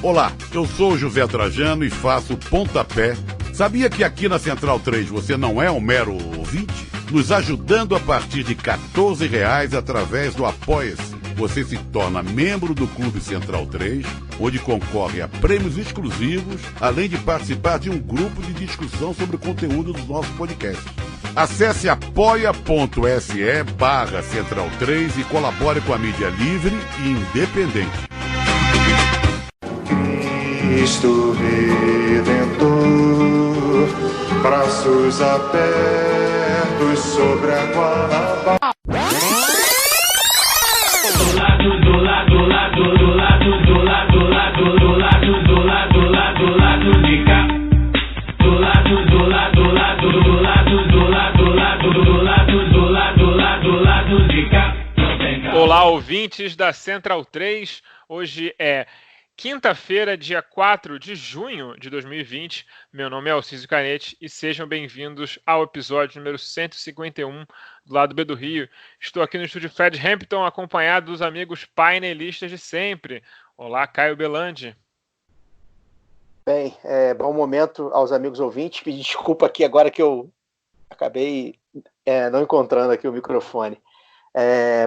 Olá, eu sou o José Trajano e faço Pontapé. Sabia que aqui na Central 3 você não é um mero ouvinte? Nos ajudando a partir de R$14 através do Apoia-se. Você se torna membro do Clube Central 3, onde concorre a prêmios exclusivos, além de participar de um grupo de discussão sobre o conteúdo dos nossos podcasts. Acesse apoia.se/Central 3 e colabore com a mídia livre e independente. Cristo Redentor, braços abertos sobre a Guanabara. Olá, ouvintes da Central 3. Hoje é quinta-feira, dia 4 de junho de 2020. Meu nome é Alcísio Canete e sejam bem-vindos ao episódio número 151 do Lado B do Rio. Estou aqui no estúdio Fred Hampton, acompanhado dos amigos painelistas de sempre. Olá, Caio Belandi. Bem, bom momento aos amigos ouvintes. Pedir desculpa aqui agora que eu acabei não encontrando aqui o microfone.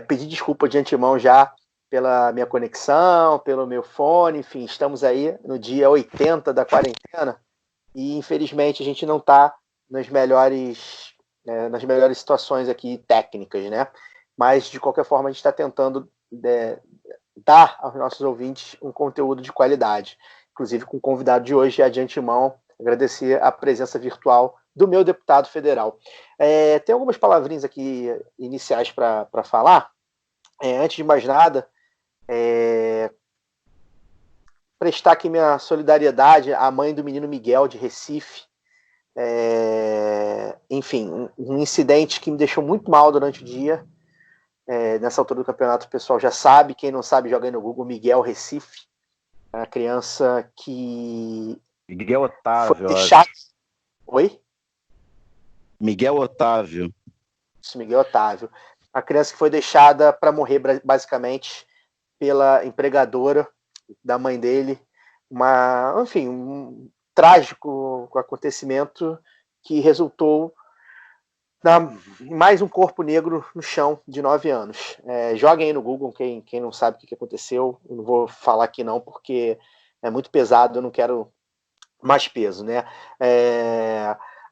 Pedir desculpa de antemão já pela minha conexão, pelo meu fone, enfim, estamos aí no dia 80 da quarentena e infelizmente a gente não está nas melhores situações aqui técnicas, né? Mas de qualquer forma a gente está tentando dar aos nossos ouvintes um conteúdo de qualidade, inclusive com o convidado de hoje, de antemão, agradecer a presença virtual do meu deputado federal. Tem algumas palavrinhas aqui iniciais para falar. Antes de mais nada, prestar aqui minha solidariedade à mãe do menino Miguel, de Recife. Enfim, um incidente que me deixou muito mal durante o dia. Nessa altura do campeonato, o pessoal já sabe. Quem não sabe, joga aí no Google Miguel Recife. A criança que... Miguel Otávio. Foi deixado... Oi? Miguel Otávio. Isso, Miguel Otávio. A criança que foi deixada para morrer, basicamente, pela empregadora da mãe dele. Um trágico acontecimento que resultou em mais um corpo negro no chão de 9 anos. Joguem aí no Google, quem não sabe o que aconteceu. Eu não vou falar aqui não, porque é muito pesado, eu não quero mais peso, né?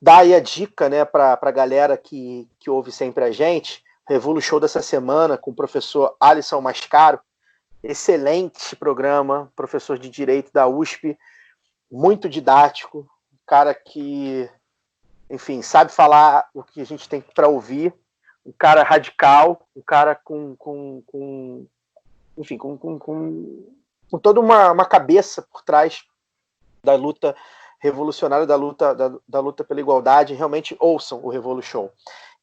Dá aí a dica, né, para a galera que ouve sempre a gente. Revolu Show dessa semana com o professor Alisson Mascaro. Excelente programa, professor de Direito da USP, muito didático, cara que, enfim, sabe falar o que a gente tem para ouvir, um cara radical, um cara com toda uma cabeça por trás da luta revolucionária, da luta pela igualdade. Realmente ouçam o Revolu Show.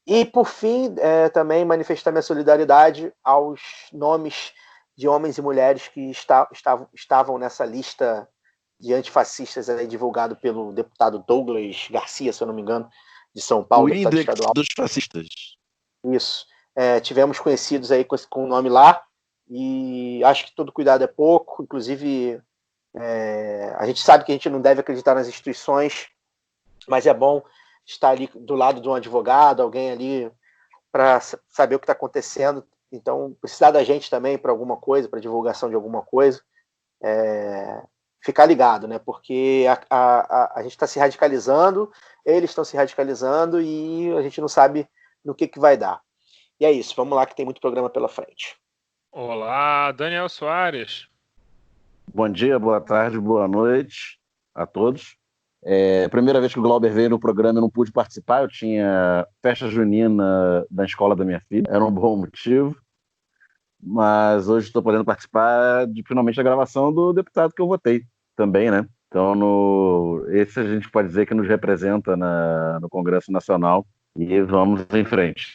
E, por fim, também manifestar minha solidariedade aos nomes de homens e mulheres que estavam nessa lista de antifascistas aí, divulgado pelo deputado Douglas Garcia, se eu não me engano, de São Paulo. O índex dos fascistas. Isso. Tivemos conhecidos aí com o nome lá, e acho que todo cuidado é pouco. Inclusive, a gente sabe que a gente não deve acreditar nas instituições, mas é bom estar ali do lado de um advogado, alguém ali para saber o que está acontecendo. Então, precisar da gente também para alguma coisa, para divulgação de alguma coisa, ficar ligado, né? Porque a gente está se radicalizando, eles estão se radicalizando e a gente não sabe no que vai dar. E é isso, vamos lá que tem muito programa pela frente. Olá, Daniel Soares. Bom dia, boa tarde, boa noite a todos. Primeira vez que o Glauber veio no programa, eu não pude participar. Eu tinha festa junina da escola da minha filha, era um bom motivo, mas hoje estou podendo participar finalmente da gravação do deputado que eu votei também, né? Então, esse a gente pode dizer que nos representa no Congresso Nacional, e vamos em frente.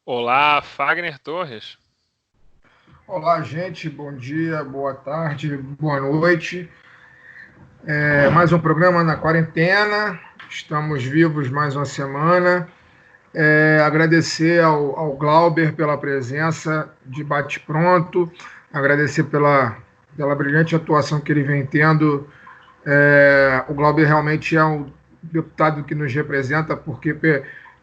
Olá, Fagner Torres. Olá, gente, bom dia, boa tarde, boa noite. Mais um programa na quarentena, estamos vivos mais uma semana. Agradecer ao Glauber pela presença de bate-pronto, agradecer pela pela brilhante atuação que ele vem tendo. O Glauber realmente é um deputado que nos representa, porque,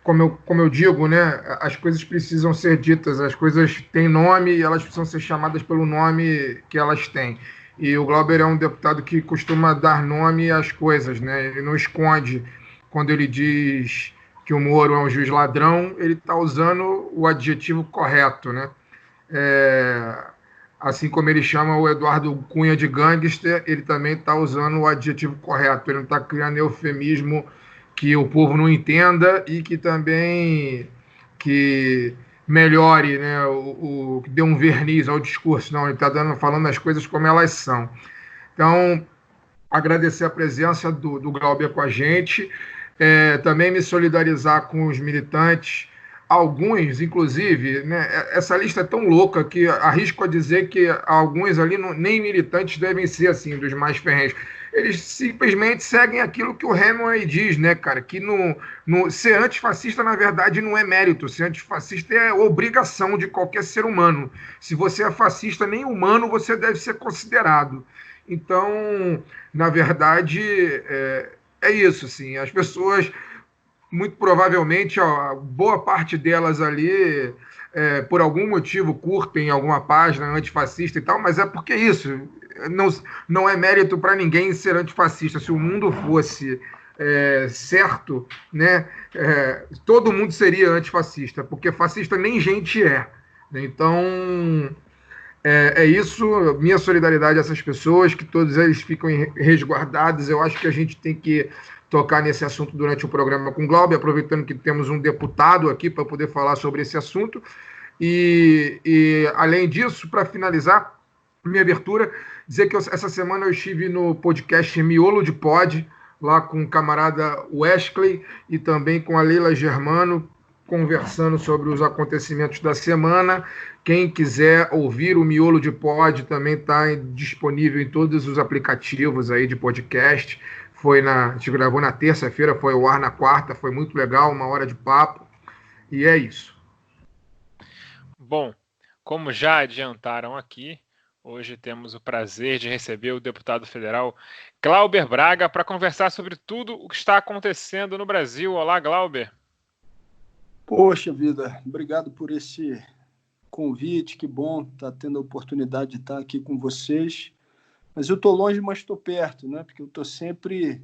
como eu digo, né, as coisas precisam ser ditas, as coisas têm nome e elas precisam ser chamadas pelo nome que elas têm. E o Glauber é um deputado que costuma dar nome às coisas, né? Ele não esconde. Quando ele diz que o Moro é um juiz ladrão, ele está usando o adjetivo correto, né? Assim como ele chama o Eduardo Cunha de gangster, ele também está usando o adjetivo correto. Ele não está criando eufemismo que o povo não entenda e que também que melhore, né, que dê um verniz ao discurso. Não, ele está falando as coisas como elas são. Então, agradecer a presença do Glauber com a gente, também me solidarizar com os militantes, alguns, inclusive, né, essa lista é tão louca que arrisco a dizer que alguns ali nem militantes devem ser assim, dos mais ferrenhos. Eles simplesmente seguem aquilo que o Hemingway diz, né, cara? Que ser antifascista, na verdade, não é mérito. Ser antifascista é obrigação de qualquer ser humano. Se você é fascista, nem humano você deve ser considerado. Então, na verdade, é isso, assim. As pessoas, muito provavelmente, boa parte delas ali, por algum motivo, curtem alguma página antifascista e tal, mas é porque isso... Não é mérito para ninguém ser antifascista. Se o mundo fosse certo, né, todo mundo seria antifascista, porque fascista nem gente é. Então, é isso. Minha solidariedade a essas pessoas, que todos eles ficam resguardados. Eu acho que a gente tem que tocar nesse assunto durante o programa com o Glauber, aproveitando que temos um deputado aqui para poder falar sobre esse assunto. E além disso, para finalizar minha abertura, dizer que essa semana eu estive no podcast Miolo de Pod, lá com o camarada Wesley e também com a Leila Germano, conversando sobre os acontecimentos da semana. Quem quiser ouvir o Miolo de Pod também está disponível em todos os aplicativos aí de podcast. A gente gravou na terça-feira, foi ao ar na quarta, foi muito legal, 1 hora de papo, e é isso. Bom, como já adiantaram aqui, hoje temos o prazer de receber o deputado federal Glauber Braga para conversar sobre tudo o que está acontecendo no Brasil. Olá, Glauber. Poxa vida, obrigado por esse convite, que bom estar tendo a oportunidade de estar aqui com vocês. Mas eu estou longe, mas estou perto, né? Porque eu estou sempre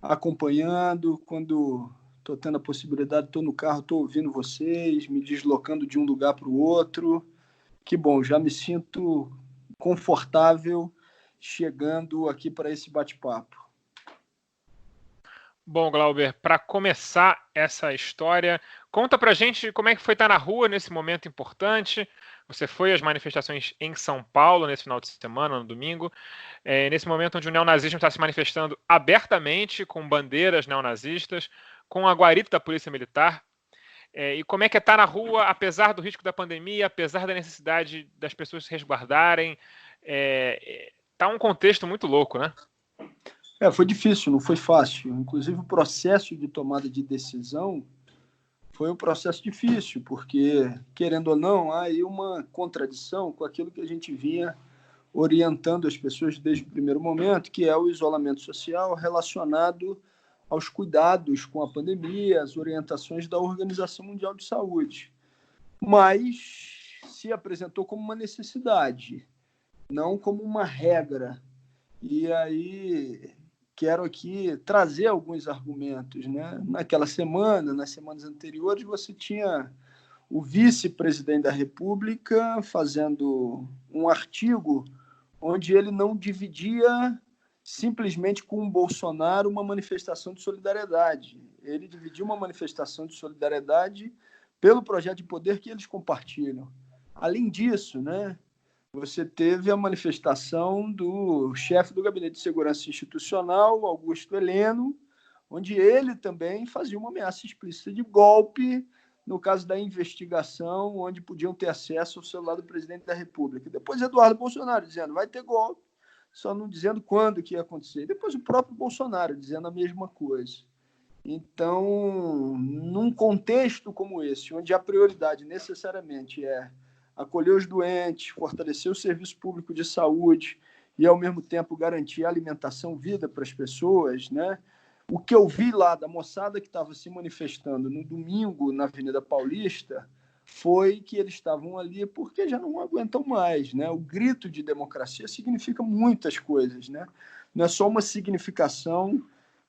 acompanhando, quando estou tendo a possibilidade, estou no carro, estou ouvindo vocês, me deslocando de um lugar para o outro. Que bom, já me sinto confortável chegando aqui para esse bate-papo. Bom, Glauber, para começar essa história, conta para a gente como é que foi estar na rua nesse momento importante. Você foi às manifestações em São Paulo nesse final de semana, no domingo, nesse momento onde o neonazismo está se manifestando abertamente, com bandeiras neonazistas, com a guarita da Polícia Militar. E como é que é estar na rua, apesar do risco da pandemia, apesar da necessidade das pessoas se resguardarem? Tá um contexto muito louco, né? Foi difícil, não foi fácil. Inclusive, o processo de tomada de decisão foi um processo difícil, porque, querendo ou não, há aí uma contradição com aquilo que a gente vinha orientando as pessoas desde o primeiro momento, que é o isolamento social relacionado aos cuidados com a pandemia, as orientações da Organização Mundial de Saúde. Mas se apresentou como uma necessidade, não como uma regra. E aí quero aqui trazer alguns argumentos, né? Naquela semana, nas semanas anteriores, você tinha o vice-presidente da República fazendo um artigo onde ele não dividia simplesmente com o Bolsonaro uma manifestação de solidariedade. Ele dividiu uma manifestação de solidariedade pelo projeto de poder que eles compartilham. Além disso, né, você teve a manifestação do chefe do Gabinete de Segurança Institucional, Augusto Heleno, onde ele também fazia uma ameaça explícita de golpe no caso da investigação, onde podiam ter acesso ao celular do presidente da República. Depois Eduardo Bolsonaro dizendo vai ter golpe, só não dizendo quando que ia acontecer. E depois o próprio Bolsonaro dizendo a mesma coisa. Então, num contexto como esse, onde a prioridade necessariamente é acolher os doentes, fortalecer o serviço público de saúde e, ao mesmo tempo, garantir alimentação, vida para as pessoas, né? O que eu vi lá da moçada que estava se manifestando no domingo na Avenida Paulista foi que eles estavam ali porque já não aguentam mais, né? O grito de democracia significa muitas coisas, né? Não é só uma significação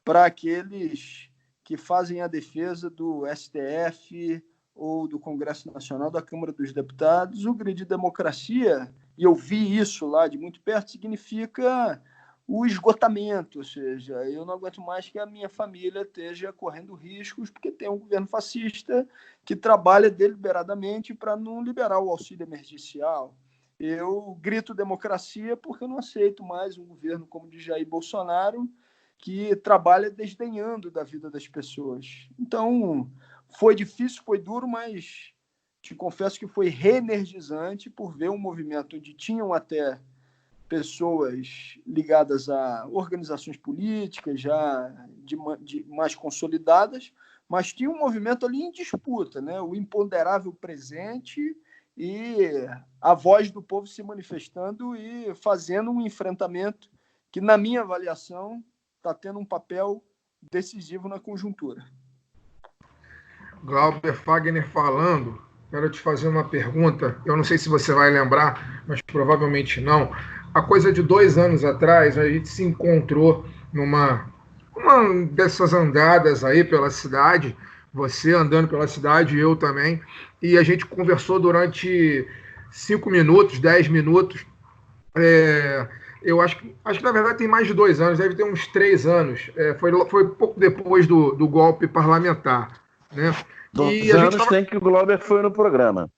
para aqueles que fazem a defesa do STF ou do Congresso Nacional, da Câmara dos Deputados. O grito de democracia, e eu vi isso lá de muito perto, significa o esgotamento, ou seja, eu não aguento mais que a minha família esteja correndo riscos porque tem um governo fascista que trabalha deliberadamente para não liberar o auxílio emergencial. Eu grito democracia porque eu não aceito mais um governo como o de Jair Bolsonaro, que trabalha desdenhando da vida das pessoas. Então, foi difícil, foi duro, mas te confesso que foi reenergizante por ver um movimento onde tinham até pessoas ligadas a organizações políticas já de mais consolidadas, mas tinha um movimento ali em disputa, né? O imponderável presente e a voz do povo se manifestando e fazendo um enfrentamento que, na minha avaliação, está tendo um papel decisivo na conjuntura. Glauber Fagner falando, quero te fazer uma pergunta, eu não sei se você vai lembrar, mas provavelmente não. Há coisa de 2 anos atrás, a gente se encontrou numa dessas andadas aí pela cidade, você andando pela cidade, eu também, e a gente conversou durante 5 minutos, 10 minutos. Eu acho que na verdade tem mais de 2 anos, deve ter uns 3 anos. Foi pouco depois do golpe parlamentar, né? 2 anos tem que o Glauber foi no programa.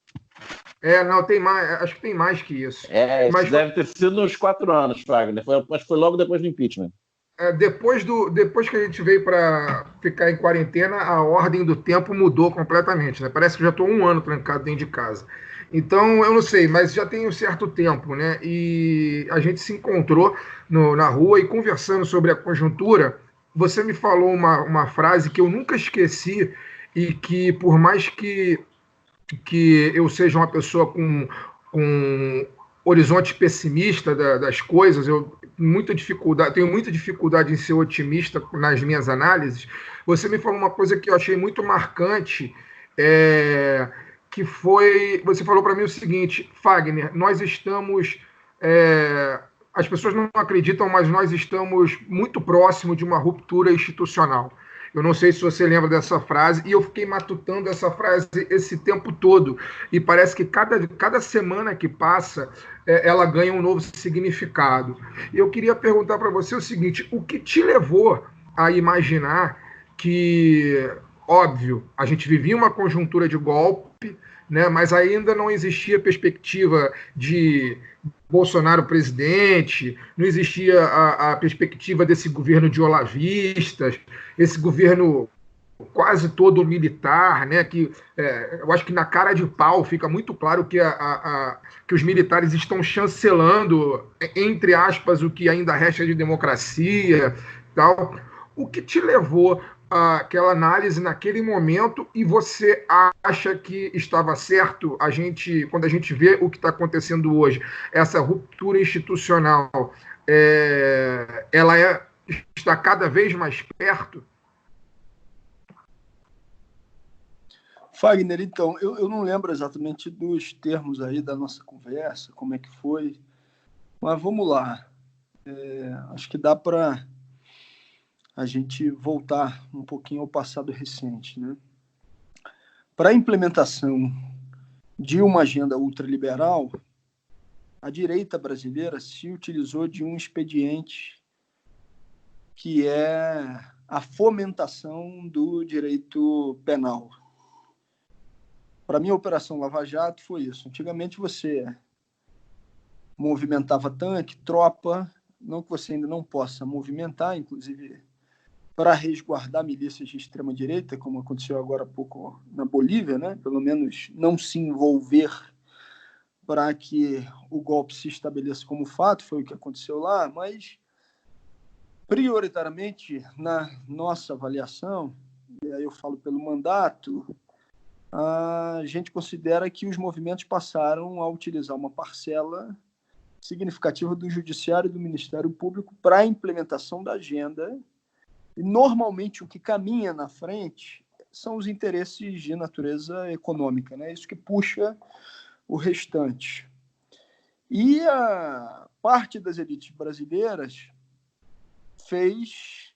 Não, tem mais, acho que tem mais que isso. Mas deve ter sido uns 4 anos, Fagner. Mas foi logo depois do impeachment. Depois que a gente veio para ficar em quarentena, a ordem do tempo mudou completamente, né? Parece que eu já estou 1 ano trancado dentro de casa. Então, eu não sei, mas já tem um certo tempo, né? E a gente se encontrou na rua e conversando sobre a conjuntura, você me falou uma frase que eu nunca esqueci e que, por mais que eu seja uma pessoa com horizonte pessimista das coisas, eu tenho muita dificuldade em ser otimista nas minhas análises. Você me falou uma coisa que eu achei muito marcante, que foi, você falou para mim o seguinte: Fagner, nós estamos, as pessoas não acreditam, mas nós estamos muito próximo de uma ruptura institucional. Eu não sei se você lembra dessa frase, e eu fiquei matutando essa frase esse tempo todo, e parece que cada semana que passa, ela ganha um novo significado. E eu queria perguntar para você o seguinte: o que te levou a imaginar que, óbvio, a gente vivia uma conjuntura de golpe, né, mas ainda não existia perspectiva de Bolsonaro presidente, não existia a perspectiva desse governo de olavistas, esse governo quase todo militar, né, que eu acho que na cara de pau fica muito claro que os militares estão chancelando, entre aspas, o que ainda resta de democracia, tal. O que te levou àquela análise naquele momento, e você acha que estava certo quando a gente vê o que está acontecendo hoje, essa ruptura institucional, ela está cada vez mais perto? Fagner, então, eu não lembro exatamente dos termos aí da nossa conversa, como é que foi, mas vamos lá. Acho que dá para a gente voltar um pouquinho ao passado recente, né? Para a implementação de uma agenda ultraliberal, a direita brasileira se utilizou de um expediente que é a fomentação do direito penal. Para mim, a Operação Lava Jato foi isso. Antigamente, você movimentava tanque, tropa, não que você ainda não possa movimentar, inclusive para resguardar milícias de extrema-direita, como aconteceu agora há pouco na Bolívia, né? Pelo menos não se envolver para que o golpe se estabeleça como fato, foi o que aconteceu lá, mas prioritariamente, na nossa avaliação, e aí eu falo pelo mandato, a gente considera que os movimentos passaram a utilizar uma parcela significativa do Judiciário e do Ministério Público para a implementação da agenda. E, normalmente, o que caminha na frente são os interesses de natureza econômica, né? Isso que puxa o restante. E a parte das elites brasileiras fez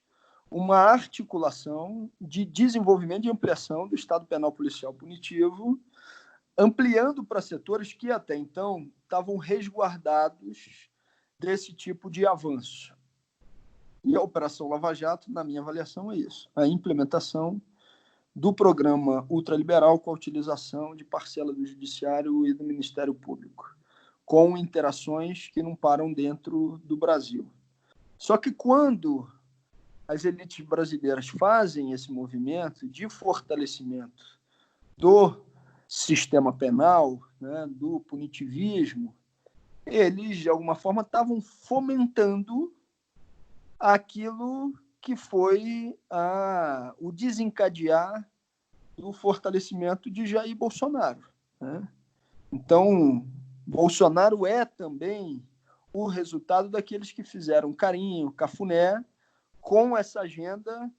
uma articulação de desenvolvimento e ampliação do Estado Penal Policial Punitivo, ampliando para setores que até então estavam resguardados desse tipo de avanço. E a Operação Lava Jato, na minha avaliação, é isso: a implementação do programa ultraliberal com a utilização de parcela do Judiciário e do Ministério Público, com interações que não param dentro do Brasil. Só que quando as elites brasileiras fazem esse movimento de fortalecimento do sistema penal, né, do punitivismo, eles, de alguma forma, estavam fomentando aquilo que foi o desencadear do fortalecimento de Jair Bolsonaro, né? Então, Bolsonaro é também o resultado daqueles que fizeram carinho, cafuné, com essa agenda,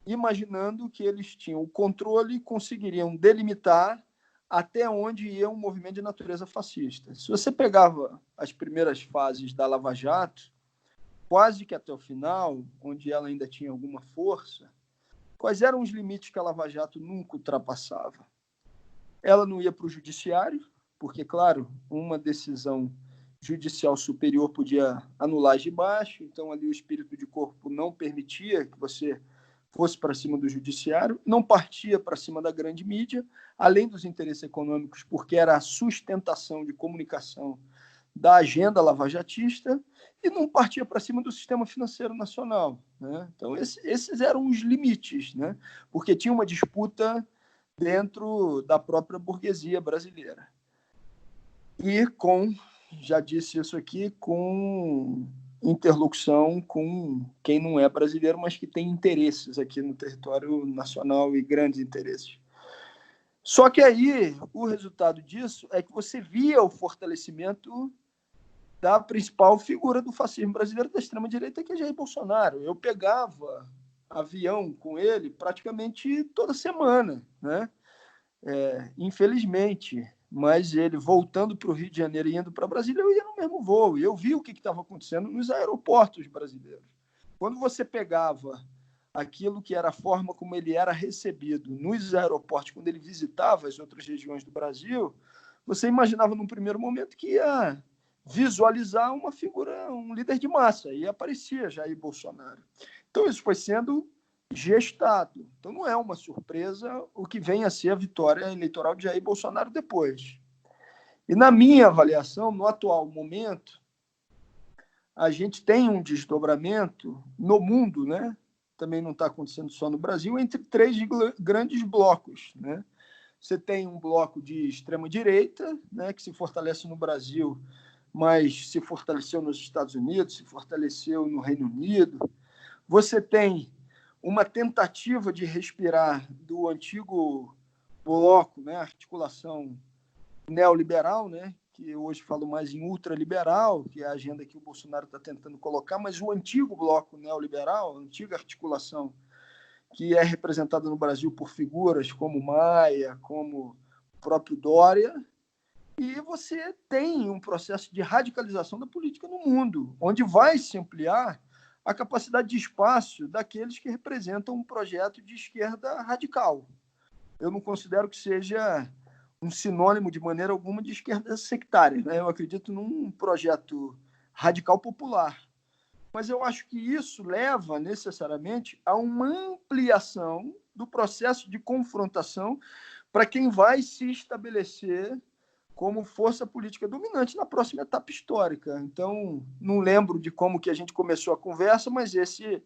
imaginando que eles tinham o controle e conseguiriam delimitar até onde ia um movimento de natureza fascista. Se você pegava as primeiras fases da Lava Jato, quase que até o final, onde ela ainda tinha alguma força, quais eram os limites que a Lava Jato nunca ultrapassava? Ela não ia para o judiciário, porque, claro, uma decisão judicial superior podia anular de baixo, então ali o espírito de corpo não permitia que você fosse para cima do judiciário, não partia para cima da grande mídia, além dos interesses econômicos, porque era a sustentação de comunicação da agenda lavajatista, e não partia para cima do sistema financeiro nacional, né? Então, esses eram os limites, né? Porque tinha uma disputa dentro da própria burguesia brasileira. E já disse isso aqui, com interlocução com quem não é brasileiro, mas que tem interesses aqui no território nacional e grandes interesses. Só que aí, o resultado disso é que você via o fortalecimento da principal figura do fascismo brasileiro, da extrema-direita, que é Jair Bolsonaro. Eu pegava avião com ele praticamente toda semana, né? Infelizmente, mas ele voltando para o Rio de Janeiro e indo para Brasília, eu ia no mesmo voo, e eu vi o que estava acontecendo nos aeroportos brasileiros. Quando você pegava aquilo que era a forma como ele era recebido nos aeroportos, quando ele visitava as outras regiões do Brasil, você imaginava num primeiro momento que ia visualizar uma figura, um líder de massa, e aparecia Jair Bolsonaro. Então isso foi sendo gestado. Então não é uma surpresa o que vem a ser a vitória eleitoral de Jair Bolsonaro depois. E na minha avaliação, no atual momento, a gente tem um desdobramento no mundo, né? Também não está acontecendo só no Brasil, entre três grandes blocos, né? Você tem um bloco de extrema-direita, né, que se fortalece no Brasil, mas se fortaleceu nos Estados Unidos, se fortaleceu no Reino Unido. Você tem uma tentativa de respirar do antigo bloco, né, articulação neoliberal, né, que hoje falo mais em ultraliberal, que é a agenda que o Bolsonaro está tentando colocar, mas o antigo bloco neoliberal, a antiga articulação, que é representada no Brasil por figuras como Maia, como o próprio Dória, e você tem um processo de radicalização da política no mundo, onde vai se ampliar a capacidade de espaço daqueles que representam um projeto de esquerda radical. Eu não considero que seja um sinônimo, de maneira alguma, de esquerda sectária, né? Eu acredito num projeto radical popular. Mas eu acho que isso leva, necessariamente, a uma ampliação do processo de confrontação para quem vai se estabelecer como força política dominante na próxima etapa histórica. Então, não lembro de como que a gente começou a conversa, mas esse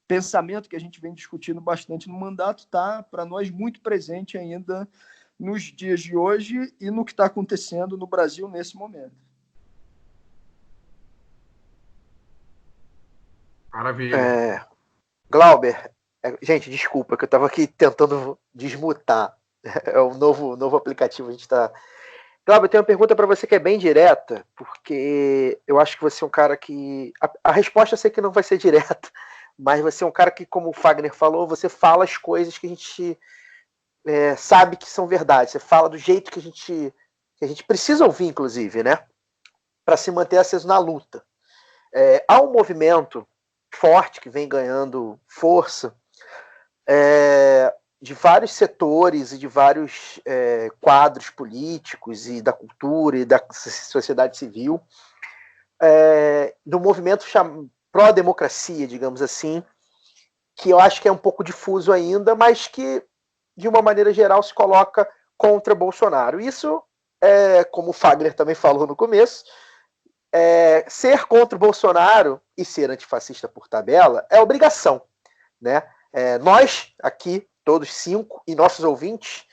pensamento que a gente vem discutindo bastante no mandato está, para nós, muito presente ainda nos dias de hoje e no que está acontecendo no Brasil nesse momento. Maravilha. Glauber, gente, desculpa, que eu estava aqui tentando desmutar. É o novo aplicativo. A gente está. Cláudio, eu tenho uma pergunta para você que é bem direta, porque eu acho que você é um cara que. A resposta eu sei que não vai ser direta, mas você é um cara que, como o Fagner falou, você fala as coisas que a gente sabe que são verdade. Você fala do jeito que a gente precisa ouvir, inclusive, né? Para se manter aceso na luta. Há um movimento forte que vem ganhando força de vários setores e de vários quadros políticos e da cultura e da sociedade civil, no movimento pró-democracia, digamos assim, que eu acho que é um pouco difuso ainda, mas que, de uma maneira geral, se coloca contra Bolsonaro. Isso, como o Fagner também falou no começo, ser contra o Bolsonaro e ser antifascista por tabela é obrigação, né? Nós aqui, todos 5, e nossos ouvintes,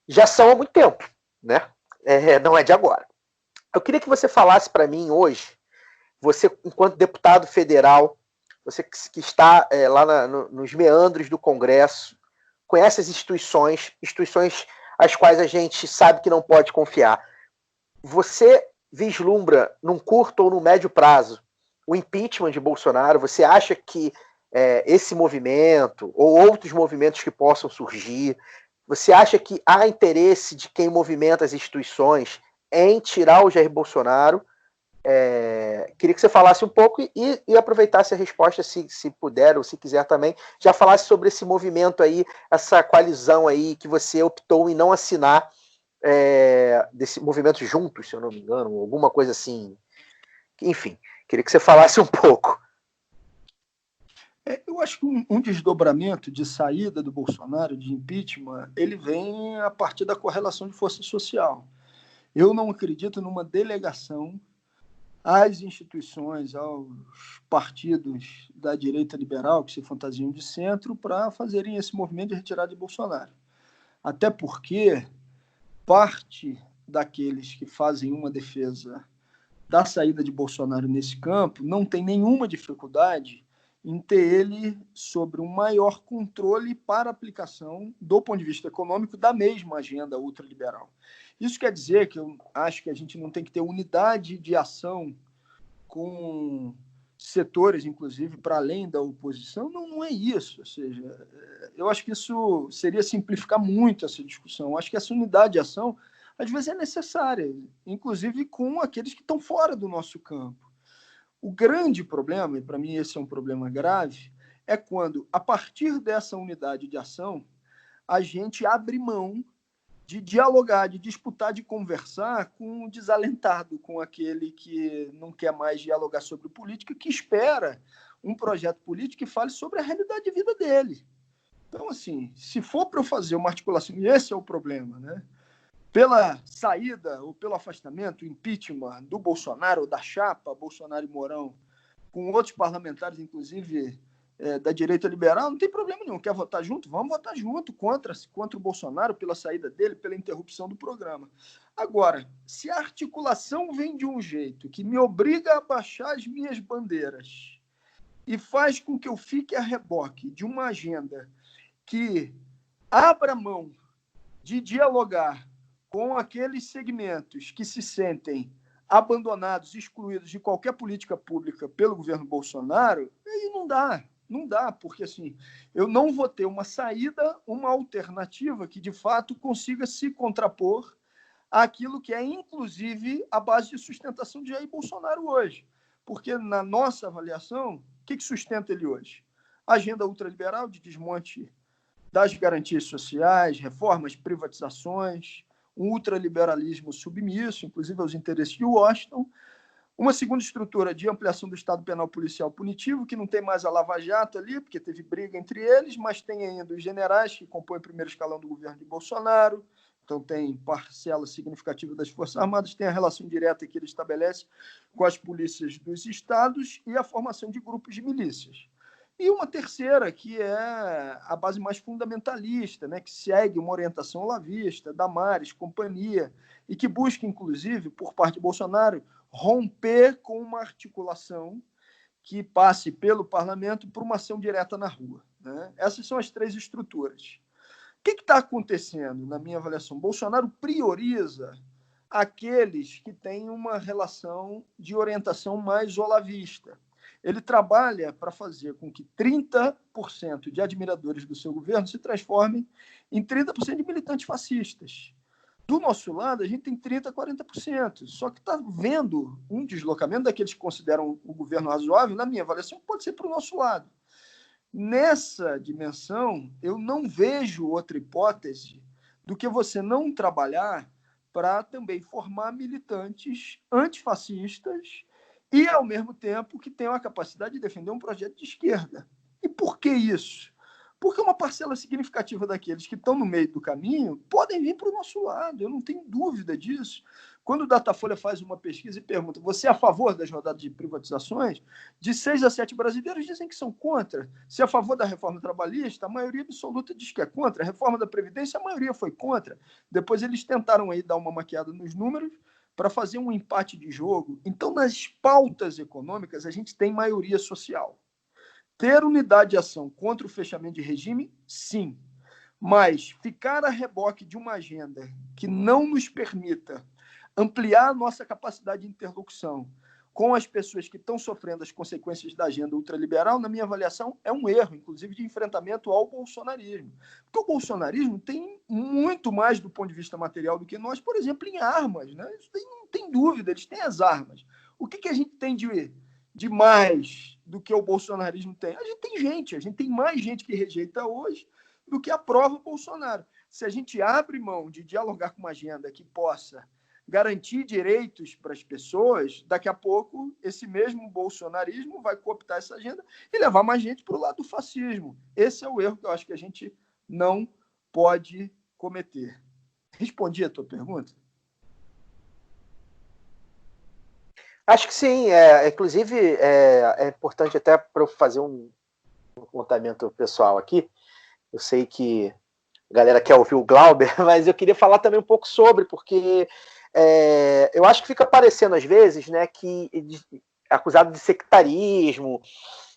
já são há muito tempo, né? Não é de agora. Eu queria que você falasse para mim hoje, você, enquanto deputado federal, você que está lá nos meandros do Congresso, conhece as instituições às quais a gente sabe que não pode confiar. Você vislumbra, num curto ou no médio prazo, o impeachment de Bolsonaro? Você acha que esse movimento, ou outros movimentos que possam surgir, você acha que há interesse de quem movimenta as instituições em tirar o Jair Bolsonaro? Queria que você falasse um pouco e aproveitasse a resposta, se puder ou se quiser também, já falasse sobre esse movimento aí, essa coalizão aí que você optou em não assinar, desse movimento Juntos, se eu não me engano, alguma coisa assim. Enfim, queria que você falasse um pouco. Eu acho que um desdobramento de saída do Bolsonaro, de impeachment, ele vem a partir da correlação de força social. Eu não acredito numa delegação às instituições, aos partidos da direita liberal, que se fantasiam de centro, para fazerem esse movimento de retirada de Bolsonaro. Até porque parte daqueles que fazem uma defesa da saída de Bolsonaro nesse campo não tem nenhuma dificuldade em ter ele sobre um maior controle para aplicação, do ponto de vista econômico, da mesma agenda ultraliberal. Isso quer dizer que eu acho que a gente não tem que ter unidade de ação com setores, inclusive, para além da oposição. Não é isso. Ou seja, eu acho que isso seria simplificar muito essa discussão. Eu acho que essa unidade de ação, às vezes, é necessária, inclusive com aqueles que estão fora do nosso campo. O grande problema, e para mim esse é um problema grave, é quando, a partir dessa unidade de ação, a gente abre mão de dialogar, de disputar, de conversar com o desalentado, com aquele que não quer mais dialogar sobre política, que espera um projeto político que fale sobre a realidade de vida dele. Então, assim, se for para eu fazer uma articulação, e esse é o problema, né? Pela saída ou pelo afastamento, impeachment do Bolsonaro ou da chapa Bolsonaro e Mourão, com outros parlamentares, inclusive da direita liberal, não tem problema nenhum. Quer votar junto? Vamos votar junto contra o Bolsonaro, pela saída dele, pela interrupção do programa. Agora, se a articulação vem de um jeito que me obriga a baixar as minhas bandeiras e faz com que eu fique a reboque de uma agenda que abra mão de dialogar com aqueles segmentos que se sentem abandonados, excluídos de qualquer política pública pelo governo Bolsonaro, aí não dá, porque assim, eu não vou ter uma saída, uma alternativa que de fato consiga se contrapor àquilo que é, inclusive, a base de sustentação de Jair Bolsonaro hoje. Porque, na nossa avaliação, o que sustenta ele hoje? A agenda ultraliberal de desmonte das garantias sociais, reformas, privatizações, um ultraliberalismo submisso, inclusive aos interesses de Washington, uma segunda estrutura de ampliação do Estado Penal Policial Punitivo, que não tem mais a Lava Jato ali, porque teve briga entre eles, mas tem ainda os generais que compõem o primeiro escalão do governo de Bolsonaro, então tem parcela significativa das Forças Armadas, tem a relação direta que ele estabelece com as polícias dos estados e a formação de grupos de milícias. E uma terceira, que é a base mais fundamentalista, né, que segue uma orientação olavista, Damares, companhia, e que busca, inclusive, por parte de Bolsonaro, romper com uma articulação que passe pelo parlamento por uma ação direta na rua, né? Essas são as três estruturas. que está acontecendo, na minha avaliação? Bolsonaro prioriza aqueles que têm uma relação de orientação mais olavista. Ele trabalha para fazer com que 30% de admiradores do seu governo se transformem em 30% de militantes fascistas. Do nosso lado, a gente tem 30% a 40%. Só que está vendo um deslocamento daqueles que consideram o governo razoável, na minha avaliação, pode ser para o nosso lado. Nessa dimensão, eu não vejo outra hipótese do que você não trabalhar para também formar militantes antifascistas e, ao mesmo tempo, que tenham a capacidade de defender um projeto de esquerda. E por que isso? Porque uma parcela significativa daqueles que estão no meio do caminho podem vir para o nosso lado, eu não tenho dúvida disso. Quando o Datafolha faz uma pesquisa e pergunta: você é a favor das rodadas de privatizações? De 6 a 7 brasileiros dizem que são contra. Se é a favor da reforma trabalhista, a maioria absoluta diz que é contra. A reforma da Previdência, a maioria foi contra. Depois eles tentaram aí dar uma maquiada nos números para fazer um empate de jogo. Então, nas pautas econômicas, a gente tem maioria social. Ter unidade de ação contra o fechamento de regime, sim. Mas ficar a reboque de uma agenda que não nos permita ampliar a nossa capacidade de interlocução com as pessoas que estão sofrendo as consequências da agenda ultraliberal, na minha avaliação, é um erro, inclusive de enfrentamento ao bolsonarismo. Porque o bolsonarismo tem muito mais do ponto de vista material do que nós, por exemplo, em armas, né? Isso não tem dúvida, eles têm as armas. O que a gente tem de mais do que o bolsonarismo tem? A gente tem mais gente que rejeita hoje do que aprova o Bolsonaro. Se a gente abre mão de dialogar com uma agenda que possa garantir direitos para as pessoas, daqui a pouco esse mesmo bolsonarismo vai cooptar essa agenda e levar mais gente para o lado do fascismo. Esse é o erro que eu acho que a gente não pode cometer. Respondi a tua pergunta? Acho que sim. Inclusive, é importante até para eu fazer um apontamento pessoal aqui. Eu sei que a galera quer ouvir o Glauber, mas eu queria falar também um pouco sobre, porque eu acho que fica parecendo às vezes, né, que acusado de sectarismo,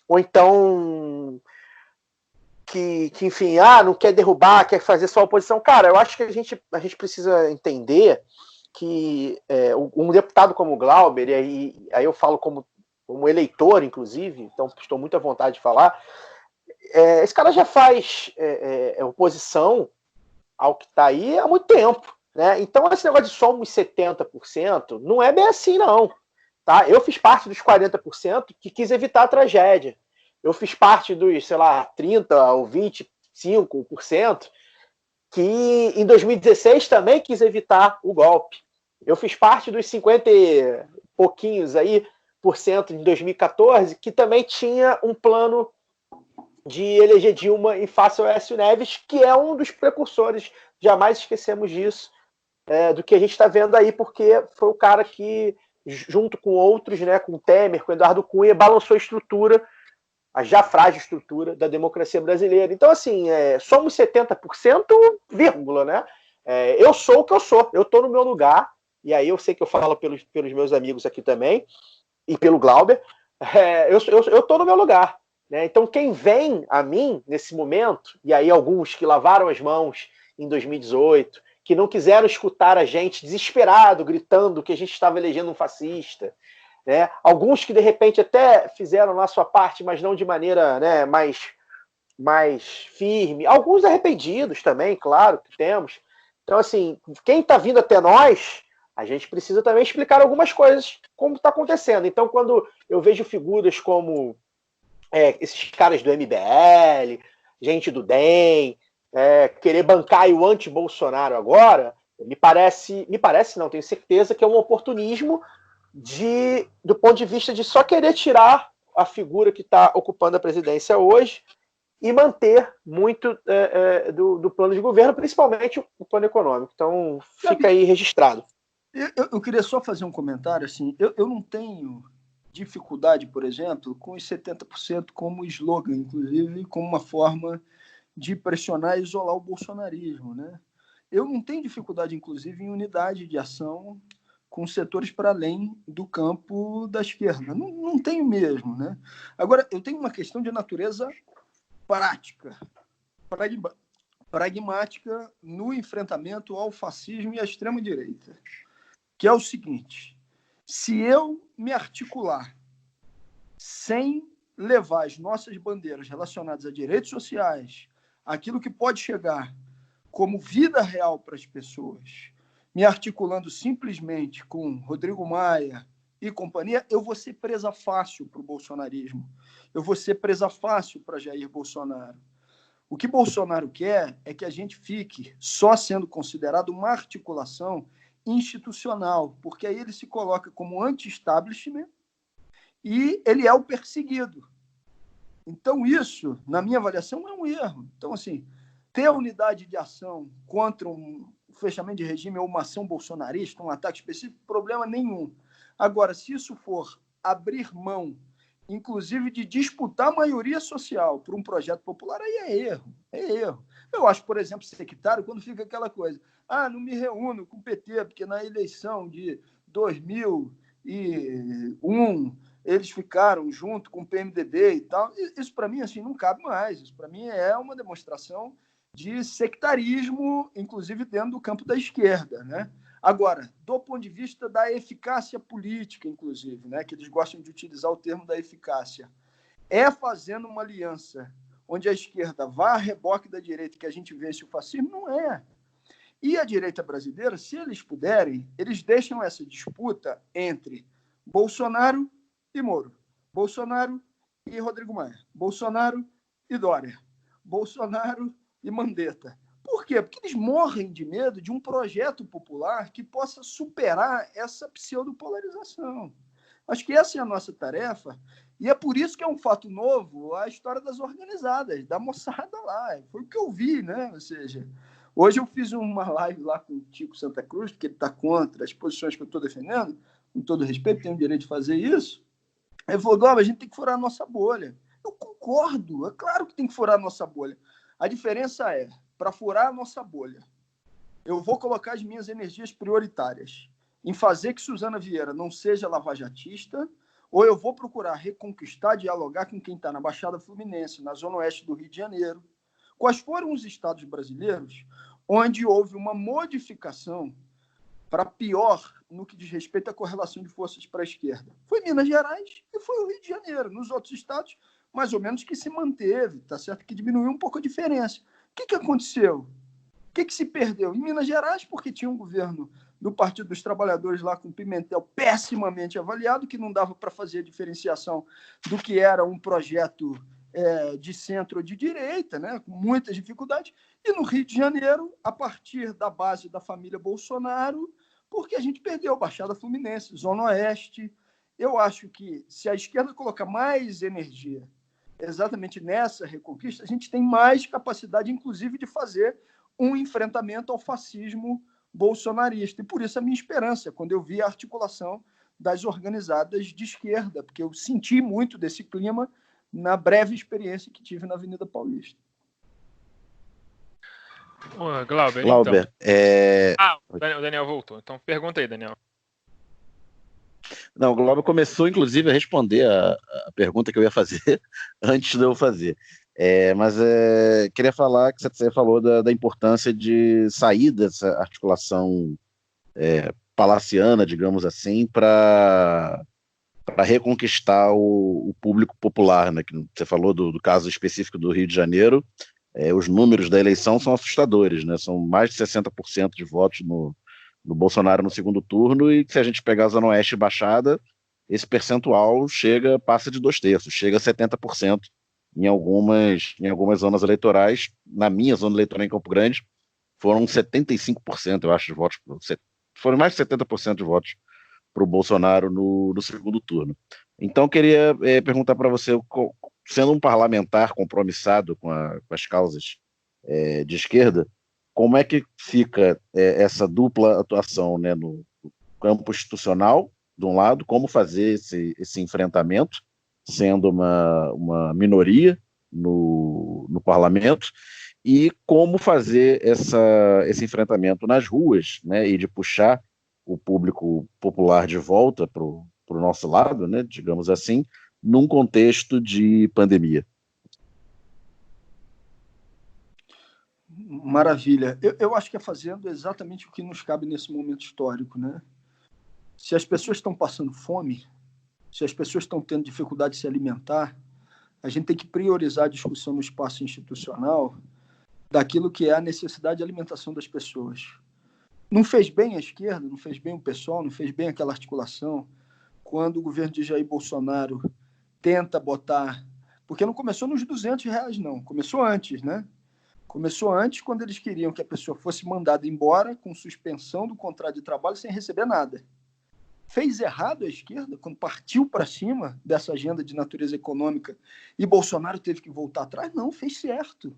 ou então que enfim, não quer derrubar, quer fazer só oposição. Cara, eu acho que a gente precisa entender que um deputado como o Glauber, e aí eu falo como eleitor, inclusive, então estou muito à vontade de falar, esse cara já faz oposição ao que está aí há muito tempo, né? Então esse negócio de somos 70% não é bem assim, não. Tá? Eu fiz parte dos 40% que quis evitar a tragédia. Eu fiz parte dos, 30% ou 25% que em 2016 também quis evitar o golpe. Eu fiz parte dos 50 e pouquinhos aí por cento em 2014 que também tinha um plano de eleger Dilma em face ao Aécio Neves, que é um dos precursores, jamais esquecemos disso, do que a gente está vendo aí, porque foi o cara que, junto com outros, né, com o Temer, com o Eduardo Cunha, balançou a estrutura, a já frágil estrutura da democracia brasileira. Então, assim, somos 70%, vírgula, né? Eu sou o que eu sou, eu estou no meu lugar, e aí eu sei que eu falo pelos meus amigos aqui também, e pelo Glauber, eu estou no meu lugar. Né? Então, quem vem a mim nesse momento, e aí alguns que lavaram as mãos em 2018, que não quiseram escutar a gente desesperado, gritando que a gente estava elegendo um fascista, né? Alguns que de repente até fizeram lá a sua parte, mas não de maneira, né, mais firme, alguns arrependidos também, claro que temos. Então, assim, quem está vindo até nós, a gente precisa também explicar algumas coisas como está acontecendo. Então, quando eu vejo figuras como esses caras do MBL, gente do DEM, querer bancar o anti-Bolsonaro agora, me parece não, tenho certeza que é um oportunismo do ponto de vista de só querer tirar a figura que está ocupando a presidência hoje e manter muito do plano de governo, principalmente o plano econômico. Então, fica aí registrado. Eu queria só fazer um comentário, assim, eu não tenho dificuldade, por exemplo, com os 70% como slogan, inclusive como uma forma de pressionar e isolar o bolsonarismo, né? Eu não tenho dificuldade, inclusive, em unidade de ação com setores para além do campo da esquerda. Não tenho mesmo, né? Agora, eu tenho uma questão de natureza prática, pragmática no enfrentamento ao fascismo e à extrema-direita, que é o seguinte: se eu me articular sem levar as nossas bandeiras relacionadas a direitos sociais, aquilo que pode chegar como vida real para as pessoas, me articulando simplesmente com Rodrigo Maia e companhia, eu vou ser presa fácil para o bolsonarismo, eu vou ser presa fácil para Jair Bolsonaro. O que Bolsonaro quer é que a gente fique só sendo considerado uma articulação institucional, porque aí ele se coloca como anti-establishment e ele é o perseguido. Então, isso, na minha avaliação, é um erro. Então, assim, ter a unidade de ação contra um fechamento de regime ou uma ação bolsonarista, um ataque específico, problema nenhum. Agora, se isso for abrir mão, inclusive de disputar a maioria social por um projeto popular, aí é erro, é erro. Eu acho, por exemplo, sectário, quando fica aquela coisa, não me reúno com o PT, porque na eleição de 2001 eles ficaram junto com o PMDB e tal. Isso, para mim, assim, não cabe mais. Isso, para mim, é uma demonstração de sectarismo, inclusive dentro do campo da esquerda, né? Agora, do ponto de vista da eficácia política, inclusive, né, que eles gostam de utilizar o termo da eficácia, é fazendo uma aliança onde a esquerda vá a reboque da direita que a gente vence o fascismo? Não é. E a direita brasileira, se eles puderem, eles deixam essa disputa entre Bolsonaro e Moro, Bolsonaro e Rodrigo Maia, Bolsonaro e Dória, Bolsonaro e Mandetta. Por quê? Porque eles morrem de medo de um projeto popular que possa superar essa pseudopolarização. Acho que essa é a nossa tarefa, e é por isso que é um fato novo a história das organizadas, da moçada lá. Foi o que eu vi, né? Ou seja, hoje eu fiz uma live lá com o Tico Santa Cruz, porque ele está contra as posições que eu estou defendendo, com todo respeito, tenho o direito de fazer isso. Ele falou, a gente tem que furar a nossa bolha. Eu concordo, é claro que tem que furar a nossa bolha. A diferença é, para furar a nossa bolha, eu vou colocar as minhas energias prioritárias em fazer que Suzana Vieira não seja lavajatista, ou eu vou procurar reconquistar, dialogar com quem está na Baixada Fluminense, na Zona Oeste do Rio de Janeiro. Quais foram os estados brasileiros onde houve uma modificação para pior no que diz respeito à correlação de forças para a esquerda? Foi Minas Gerais e foi o Rio de Janeiro. Nos outros estados, mais ou menos que se manteve, tá certo? Que diminuiu um pouco a diferença. O que aconteceu? O que se perdeu? Em Minas Gerais, porque tinha um governo do Partido dos Trabalhadores lá com Pimentel pessimamente avaliado, que não dava para fazer a diferenciação do que era um projeto de centro ou de direita, né, com muitas dificuldades. E no Rio de Janeiro, a partir da base da família Bolsonaro, porque a gente perdeu a Baixada Fluminense, Zona Oeste. Eu acho que se a esquerda colocar mais energia exatamente nessa reconquista, a gente tem mais capacidade, inclusive, de fazer um enfrentamento ao fascismo bolsonarista. E por isso a minha esperança, quando eu vi a articulação das organizadas de esquerda, porque eu senti muito desse clima na breve experiência que tive na Avenida Paulista. Glauber, Glauber, então. O Daniel voltou. Então pergunta aí, Daniel. Não, o Glauber começou, inclusive, a responder a pergunta que eu ia fazer antes de eu fazer. Mas queria falar que você falou da importância de sair dessa articulação palaciana, digamos assim, para reconquistar o público popular, né? Que você falou do caso específico do Rio de Janeiro. Os números da eleição são assustadores, né? São mais de 60% de votos no Bolsonaro no segundo turno, e se a gente pegar a Zona Oeste e Baixada, esse percentual passa de 2/3, chega a 70% em algumas zonas eleitorais. Na minha zona eleitoral em Campo Grande, foram 75%, eu acho, de votos, foram mais de 70% de votos para o Bolsonaro no segundo turno. Então, queria perguntar para você, sendo um parlamentar compromissado com as causas de esquerda, como é que fica essa dupla atuação, né, no campo institucional, de um lado, como fazer esse enfrentamento, sendo uma minoria no parlamento, e como fazer esse enfrentamento nas ruas, né, e de puxar o público popular de volta para o nosso lado, né, digamos assim, num contexto de pandemia. Maravilha. Eu acho que é fazendo exatamente o que nos cabe nesse momento histórico, né? Se as pessoas estão passando fome, se as pessoas estão tendo dificuldade de se alimentar, a gente tem que priorizar a discussão no espaço institucional daquilo que é a necessidade de alimentação das pessoas. Não fez bem a esquerda, não fez bem o pessoal, não fez bem aquela articulação quando o governo de Jair Bolsonaro tenta botar... Porque não começou nos R$200, não. Começou antes, né? Começou antes quando eles queriam que a pessoa fosse mandada embora com suspensão do contrato de trabalho sem receber nada. Fez errado a esquerda quando partiu para cima dessa agenda de natureza econômica e Bolsonaro teve que voltar atrás? Não, fez certo.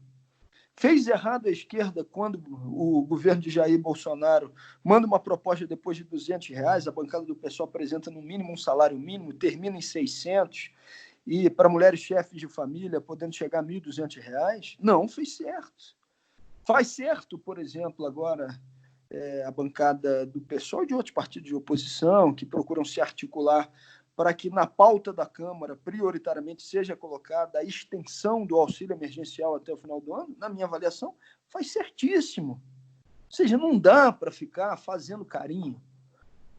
Fez errado a esquerda quando o governo de Jair Bolsonaro manda uma proposta depois de R$200, a bancada do PSOL apresenta no mínimo um salário mínimo, termina em 600, e para mulheres chefes de família podendo chegar a R$1.200? Não, fez certo. Faz certo, por exemplo, agora a bancada do PSOL e de outros partidos de oposição que procuram se articular para que na pauta da Câmara, prioritariamente, seja colocada a extensão do auxílio emergencial até o final do ano, na minha avaliação, faz certíssimo. Ou seja, não dá para ficar fazendo carinho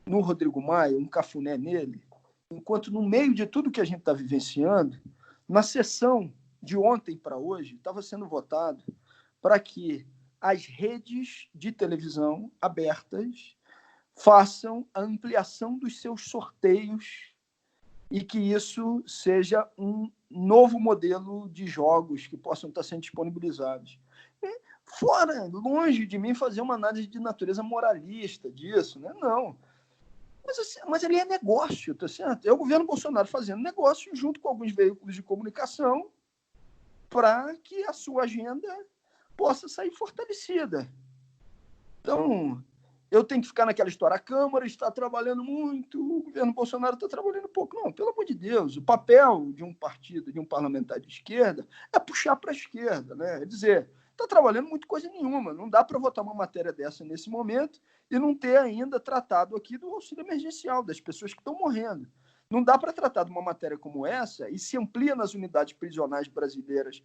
no Rodrigo Maia, um cafuné nele, enquanto no meio de tudo que a gente está vivenciando, na sessão de ontem para hoje, estava sendo votado para que as redes de televisão abertas façam a ampliação dos seus sorteios e que isso seja um novo modelo de jogos que possam estar sendo disponibilizados. E fora, longe de mim fazer uma análise de natureza moralista disso, né? Não. Mas ali é negócio, tá certo? É o governo Bolsonaro fazendo negócio junto com alguns veículos de comunicação para que a sua agenda possa sair fortalecida. Então, eu tenho que ficar naquela história. A Câmara está trabalhando muito, o governo Bolsonaro está trabalhando pouco. Não, pelo amor de Deus, o papel de um partido, de um parlamentar de esquerda, é puxar para a esquerda, né? É dizer, está trabalhando muito coisa nenhuma. Não dá para votar uma matéria dessa nesse momento e não ter ainda tratado aqui do auxílio emergencial, das pessoas que estão morrendo. Não dá para tratar de uma matéria como essa e se amplia nas unidades prisionais brasileiras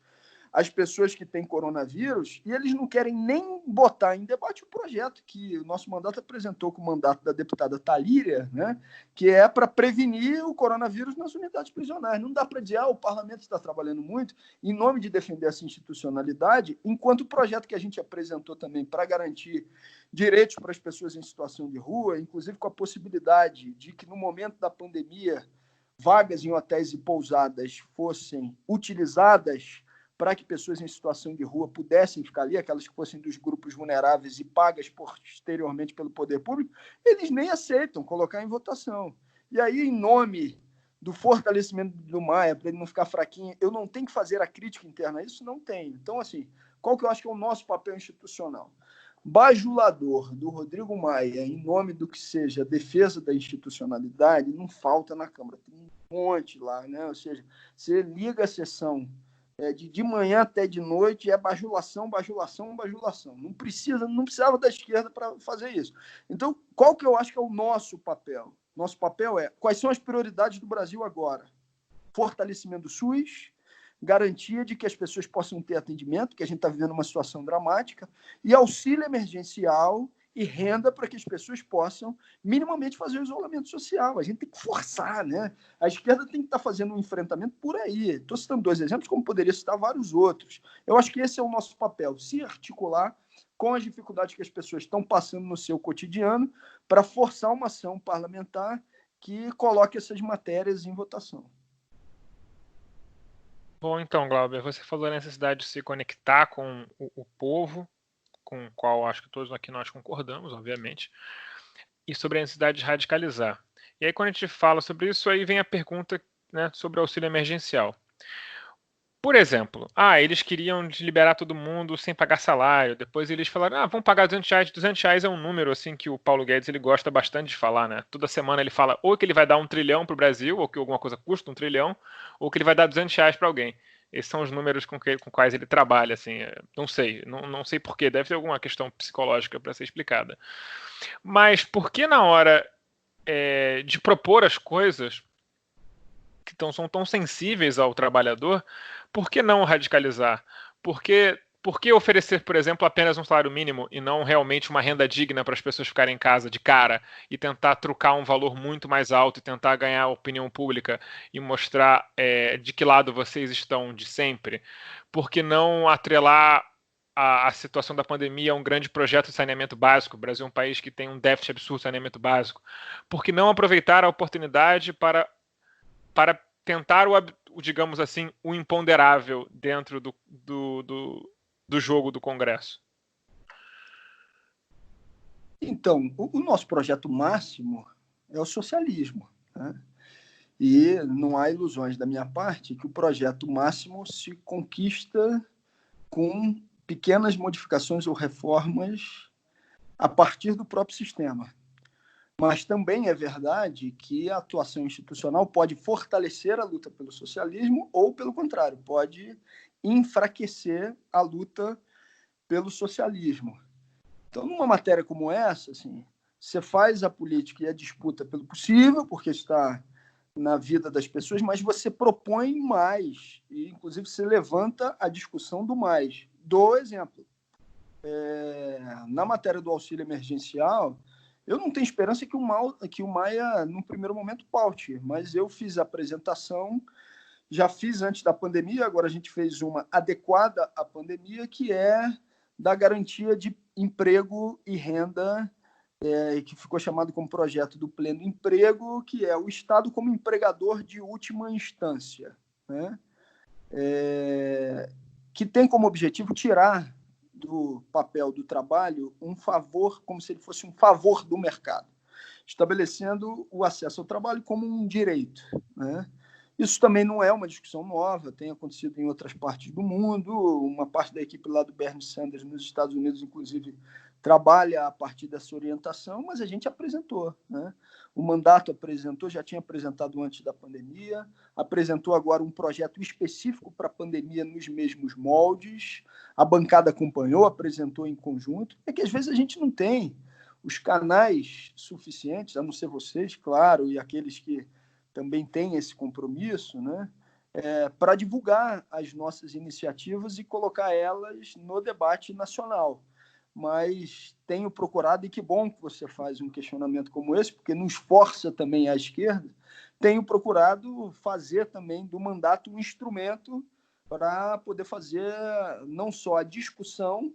as pessoas que têm coronavírus, e eles não querem nem botar em debate o projeto que o nosso mandato apresentou com o mandato da deputada Talíria, né, que é para prevenir o coronavírus nas unidades prisionais. Não dá para dizer, o parlamento está trabalhando muito em nome de defender essa institucionalidade, enquanto o projeto que a gente apresentou também para garantir direitos para as pessoas em situação de rua, inclusive com a possibilidade de que no momento da pandemia vagas em hotéis e pousadas fossem utilizadas para que pessoas em situação de rua pudessem ficar ali, aquelas que fossem dos grupos vulneráveis e pagas posteriormente pelo poder público, eles nem aceitam colocar em votação. E aí, em nome do fortalecimento do Maia, para ele não ficar fraquinho, eu não tenho que fazer a crítica interna a isso? Não tenho. Então, assim, qual que eu acho que é o nosso papel institucional? Bajulador do Rodrigo Maia, em nome do que seja a defesa da institucionalidade, não falta na Câmara. Tem um monte lá, né? Ou seja, você liga a sessão de manhã até de noite, é bajulação, bajulação, bajulação. Não precisava da esquerda para fazer isso. Então, qual que eu acho que é o nosso papel? Nosso papel é, quais são as prioridades do Brasil agora? Fortalecimento do SUS, garantia de que as pessoas possam ter atendimento, que a gente está vivendo uma situação dramática, e auxílio emergencial e renda para que as pessoas possam minimamente fazer o isolamento social. A gente tem que forçar, né? A esquerda tem que estar fazendo um enfrentamento por aí. Estou citando 2 exemplos, como poderia citar vários outros. Eu acho que esse é o nosso papel, se articular com as dificuldades que as pessoas estão passando no seu cotidiano para forçar uma ação parlamentar que coloque essas matérias em votação. Bom, então, Glauber, você falou da necessidade de se conectar com o povo, com o qual acho que todos aqui nós concordamos, obviamente, e sobre a necessidade de radicalizar. E aí, quando a gente fala sobre isso, aí vem a pergunta, né, sobre o auxílio emergencial. Por exemplo, eles queriam liberar todo mundo sem pagar salário, depois eles falaram, vamos pagar R$200, R$200 é um número assim que o Paulo Guedes ele gosta bastante de falar, né? Toda semana ele fala ou que ele vai dar 1 trilhão para o Brasil, ou que alguma coisa custa 1 trilhão, ou que ele vai dar R$200 para alguém. Esses são os números com quais ele trabalha, assim, não sei porquê, deve ter alguma questão psicológica para ser explicada. Mas por que na hora de propor as coisas que são tão sensíveis ao trabalhador, por que não radicalizar? Porque Por que oferecer, por exemplo, apenas um salário mínimo e não realmente uma renda digna para as pessoas ficarem em casa de cara e tentar trucar um valor muito mais alto e tentar ganhar a opinião pública e mostrar de que lado vocês estão de sempre? Por que não atrelar a situação da pandemia a um grande projeto de saneamento básico? O Brasil é um país que tem um déficit absurdo de saneamento básico. Por que não aproveitar a oportunidade para tentar, digamos assim, o imponderável dentro do jogo do Congresso? Então, o nosso projeto máximo é o socialismo, né? E não há ilusões da minha parte que o projeto máximo se conquista com pequenas modificações ou reformas a partir do próprio sistema. Mas também é verdade que a atuação institucional pode fortalecer a luta pelo socialismo ou, pelo contrário, pode enfraquecer a luta pelo socialismo. Então, numa matéria como essa, assim, você faz a política e a disputa pelo possível, porque está na vida das pessoas, mas você propõe mais, e inclusive você levanta a discussão do mais. Dou exemplo. Na matéria do auxílio emergencial, eu não tenho esperança que o Maia, num primeiro momento, paute, mas eu fiz a apresentação, já fiz antes da pandemia, agora a gente fez uma adequada à pandemia, que é da garantia de emprego e renda, que ficou chamado como projeto do pleno emprego, que é o Estado como empregador de última instância, né? Que tem como objetivo tirar do papel do trabalho um favor, como se ele fosse um favor do mercado, estabelecendo o acesso ao trabalho como um direito, né? Isso também não é uma discussão nova, tem acontecido em outras partes do mundo. Uma parte da equipe lá do Bernie Sanders nos Estados Unidos, inclusive, trabalha a partir dessa orientação, mas a gente apresentou, né? O mandato apresentou, já tinha apresentado antes da pandemia, apresentou agora um projeto específico para a pandemia nos mesmos moldes, a bancada acompanhou, apresentou em conjunto. É que às vezes a gente não tem os canais suficientes, a não ser vocês, claro, e aqueles que também têm esse compromisso, né, para divulgar as nossas iniciativas e colocar elas no debate nacional. Mas tenho procurado, e que bom que você faz um questionamento como esse, porque nos força também à esquerda, tenho procurado fazer também do mandato um instrumento para poder fazer não só a discussão,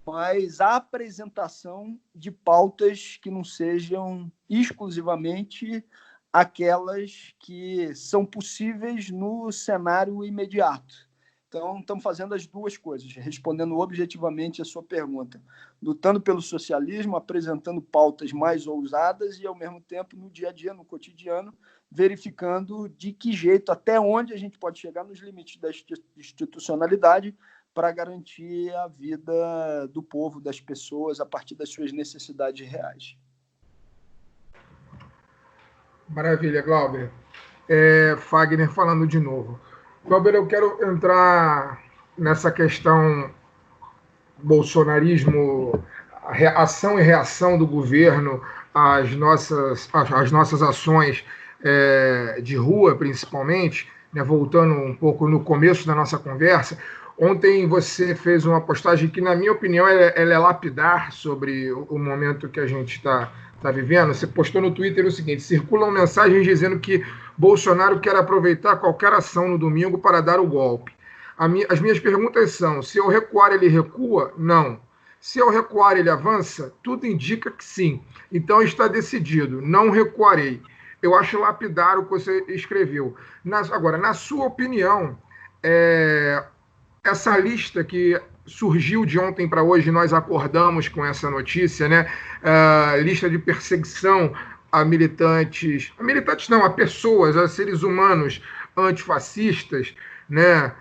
mas a apresentação de pautas que não sejam exclusivamente aquelas que são possíveis no cenário imediato. Então, estamos fazendo as duas coisas, respondendo objetivamente a sua pergunta, lutando pelo socialismo, apresentando pautas mais ousadas e, ao mesmo tempo, no dia a dia, no cotidiano, verificando de que jeito, até onde a gente pode chegar nos limites da institucionalidade para garantir a vida do povo, das pessoas, a partir das suas necessidades reais. Maravilha, Glauber. Fagner falando de novo. Glauber, eu quero entrar nessa questão bolsonarismo, a ação e reação do governo às nossas ações de rua, principalmente, né, voltando um pouco no começo da nossa conversa. Ontem você fez uma postagem que, na minha opinião, ela é lapidar sobre o momento que a gente está vivendo. Você postou no Twitter o seguinte: circulam mensagens dizendo que Bolsonaro quer aproveitar qualquer ação no domingo para dar o golpe. As minhas perguntas são: se eu recuar, ele recua? Não. Se eu recuar, ele avança? Tudo indica que sim. Então está decidido, não recuarei. Eu acho lapidar o que você escreveu. Agora, na sua opinião, essa lista que surgiu de ontem para hoje, nós acordamos com essa notícia, né? Lista de perseguição a militantes não, a pessoas, a seres humanos antifascistas, né?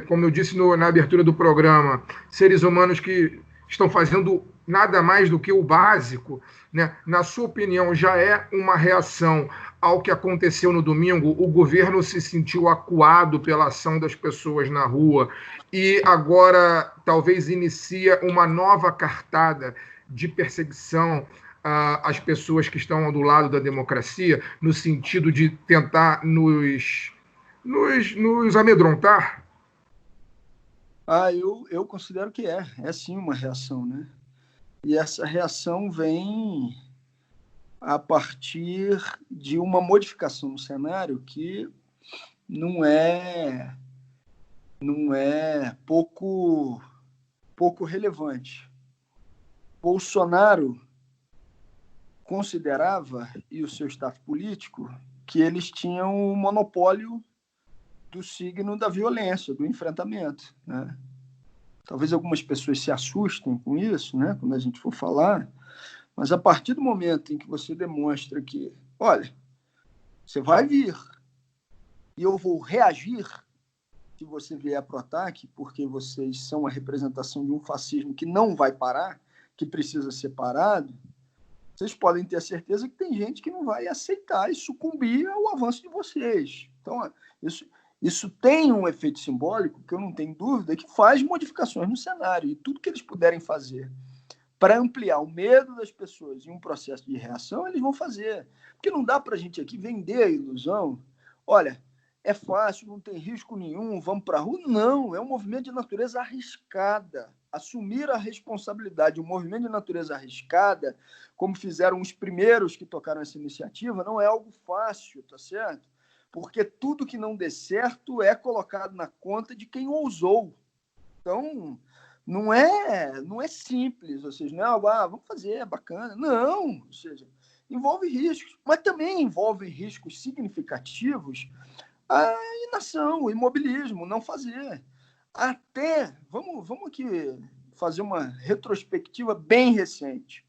Como eu disse na abertura do programa, seres humanos que estão fazendo nada mais do que o básico, né? Na sua opinião, já é uma reação ao que aconteceu no domingo? O governo se sentiu acuado pela ação das pessoas na rua e agora talvez inicia uma nova cartada de perseguição às pessoas que estão do lado da democracia, no sentido de tentar nos amedrontar? Eu considero que é sim uma reação, né? E essa reação vem a partir de uma modificação no cenário que não é pouco relevante. Bolsonaro considerava, e o seu staff político, que eles tinham o monopólio do signo da violência, do enfrentamento, né? Talvez algumas pessoas se assustem com isso, né, quando a gente for falar, mas a partir do momento em que você demonstra que, olha, você vai vir e eu vou reagir se você vier para o ataque, porque vocês são a representação de um fascismo que não vai parar, que precisa ser parado, vocês podem ter a certeza que tem gente que não vai aceitar e sucumbir ao avanço de vocês. Então, isso tem um efeito simbólico, que eu não tenho dúvida, que faz modificações no cenário. E tudo que eles puderem fazer para ampliar o medo das pessoas em um processo de reação, eles vão fazer. Porque não dá para a gente aqui vender a ilusão. Olha, é fácil, não tem risco nenhum, vamos para a rua. Não, é um movimento de natureza arriscada. Assumir a responsabilidade de um movimento de natureza arriscada, como fizeram os primeiros que tocaram essa iniciativa, não é algo fácil, tá certo? Porque tudo que não dê certo é colocado na conta de quem ousou. Então, não é simples, ou seja, não é algo, vamos fazer, é bacana. Não, ou seja, envolve riscos, mas também envolve riscos significativos a inação, o imobilismo, não fazer. Até, vamos aqui fazer uma retrospectiva bem recente,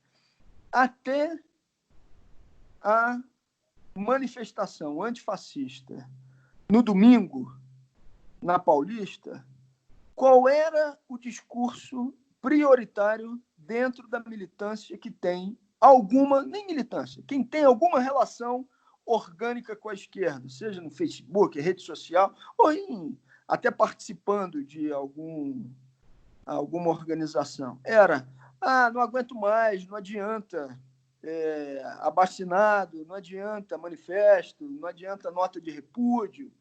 até a manifestação antifascista no domingo, na Paulista, qual era o discurso prioritário dentro da militância que tem alguma, nem militância, quem tem alguma relação orgânica com a esquerda, seja no Facebook, rede social, ou até participando de alguma organização? Era, não aguento mais, não adianta abaixinado, não adianta manifesto, não adianta nota de repúdio.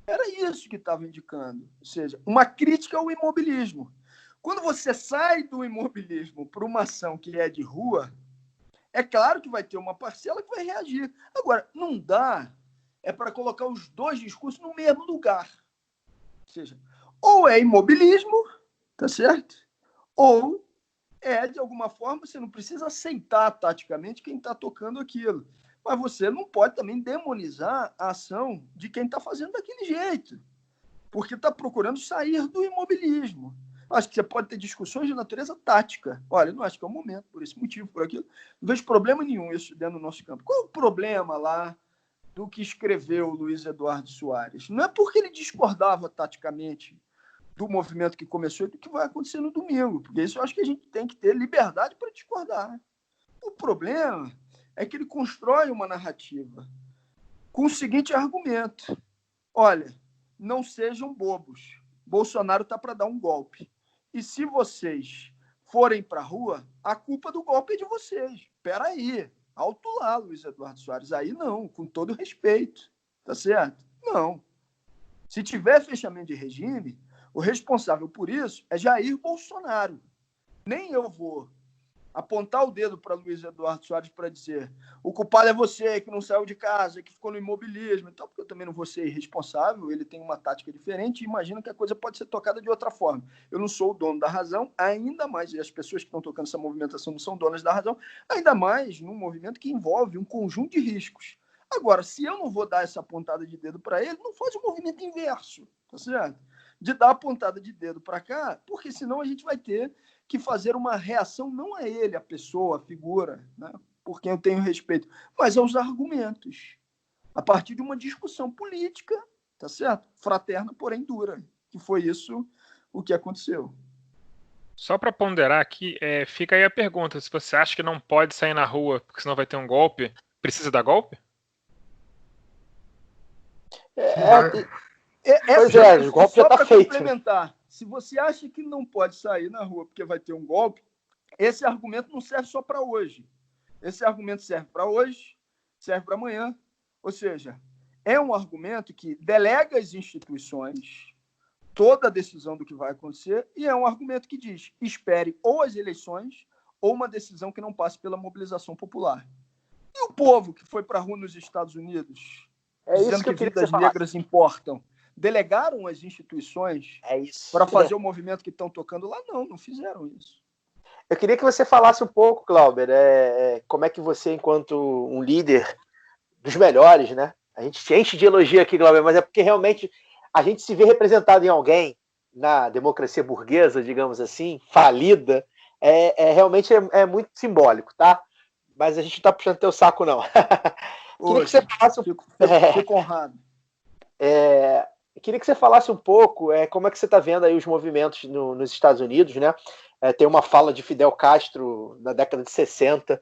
Era isso que estava indicando, ou seja, uma crítica ao imobilismo. Quando você sai do imobilismo para uma ação que é de rua, é claro que vai ter uma parcela que vai reagir. Agora, não dá para colocar os dois discursos no mesmo lugar. Ou seja, ou é imobilismo, tá certo? Ou de alguma forma, você não precisa aceitar taticamente quem está tocando aquilo. Mas você não pode também demonizar a ação de quem está fazendo daquele jeito, porque está procurando sair do imobilismo. Acho que você pode ter discussões de natureza tática. Olha, eu não acho que é o momento, por esse motivo, por aquilo. Não vejo problema nenhum isso dentro do nosso campo. Qual é o problema lá do que escreveu o Luiz Eduardo Soares? Não é porque ele discordava taticamente do movimento que começou e do que vai acontecer no domingo, porque isso eu acho que a gente tem que ter liberdade para discordar. O problema é que ele constrói uma narrativa com o seguinte argumento: olha, não sejam bobos, Bolsonaro está para dar um golpe, e se vocês forem para a rua, a culpa do golpe é de vocês. Espera aí, alto lá, Luiz Eduardo Soares, aí não, com todo respeito, tá certo? Não. Se tiver fechamento de regime, o responsável por isso é Jair Bolsonaro. Nem eu vou apontar o dedo para Luiz Eduardo Soares para dizer o culpado é você, que não saiu de casa, que ficou no imobilismo, então, porque eu também não vou ser irresponsável, ele tem uma tática diferente e imagino que a coisa pode ser tocada de outra forma. Eu não sou o dono da razão, ainda mais, e as pessoas que estão tocando essa movimentação não são donas da razão, ainda mais num movimento que envolve um conjunto de riscos. Agora, se eu não vou dar essa apontada de dedo para ele, não faz o movimento inverso, tá certo? De dar a pontada de dedo para cá, porque senão a gente vai ter que fazer uma reação não a ele, a pessoa, a figura, né, por quem eu tenho respeito, mas aos argumentos, a partir de uma discussão política, tá certo? Fraterna, porém dura, que foi isso o que aconteceu. Só para ponderar aqui, fica aí a pergunta, se você acha que não pode sair na rua porque senão vai ter um golpe, precisa dar golpe? O golpe já está feito. Complementar, se você acha que não pode sair na rua porque vai ter um golpe, esse argumento não serve só para hoje. Esse argumento serve para hoje, serve para amanhã. Ou seja, é um argumento que delega às instituições toda a decisão do que vai acontecer, e é um argumento que diz: espere ou as eleições ou uma decisão que não passe pela mobilização popular. E o povo que foi para a rua nos Estados Unidos, dizendo que vidas negras importam, delegaram as instituições para fazer o movimento que estão tocando lá? Não fizeram isso. Eu queria que você falasse um pouco, Glauber, como é que você, enquanto um líder dos melhores, né? A gente te enche de elogio aqui, Glauber, mas é porque realmente a gente se vê representado em alguém na democracia burguesa, digamos assim, falida, realmente é muito simbólico, tá? Mas a gente não tá puxando teu saco, não. Queria que você falasse Fico honrado. Queria que você falasse um pouco como é que você está vendo aí os movimentos nos Estados Unidos, né? Tem uma fala de Fidel Castro na década de 60,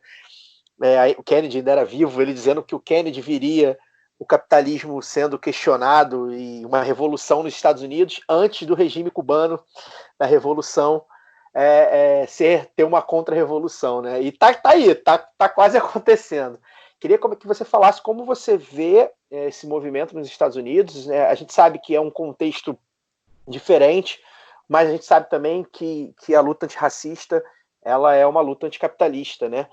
o Kennedy ainda era vivo, ele dizendo que o Kennedy viria o capitalismo sendo questionado e uma revolução nos Estados Unidos antes do regime cubano, da revolução, ter uma contra-revolução, né? E tá aí, tá quase acontecendo. Queria que você falasse como você vê esse movimento nos Estados Unidos, né? A gente sabe que é um contexto diferente, mas a gente sabe também que a luta antirracista ela é uma luta anticapitalista, né?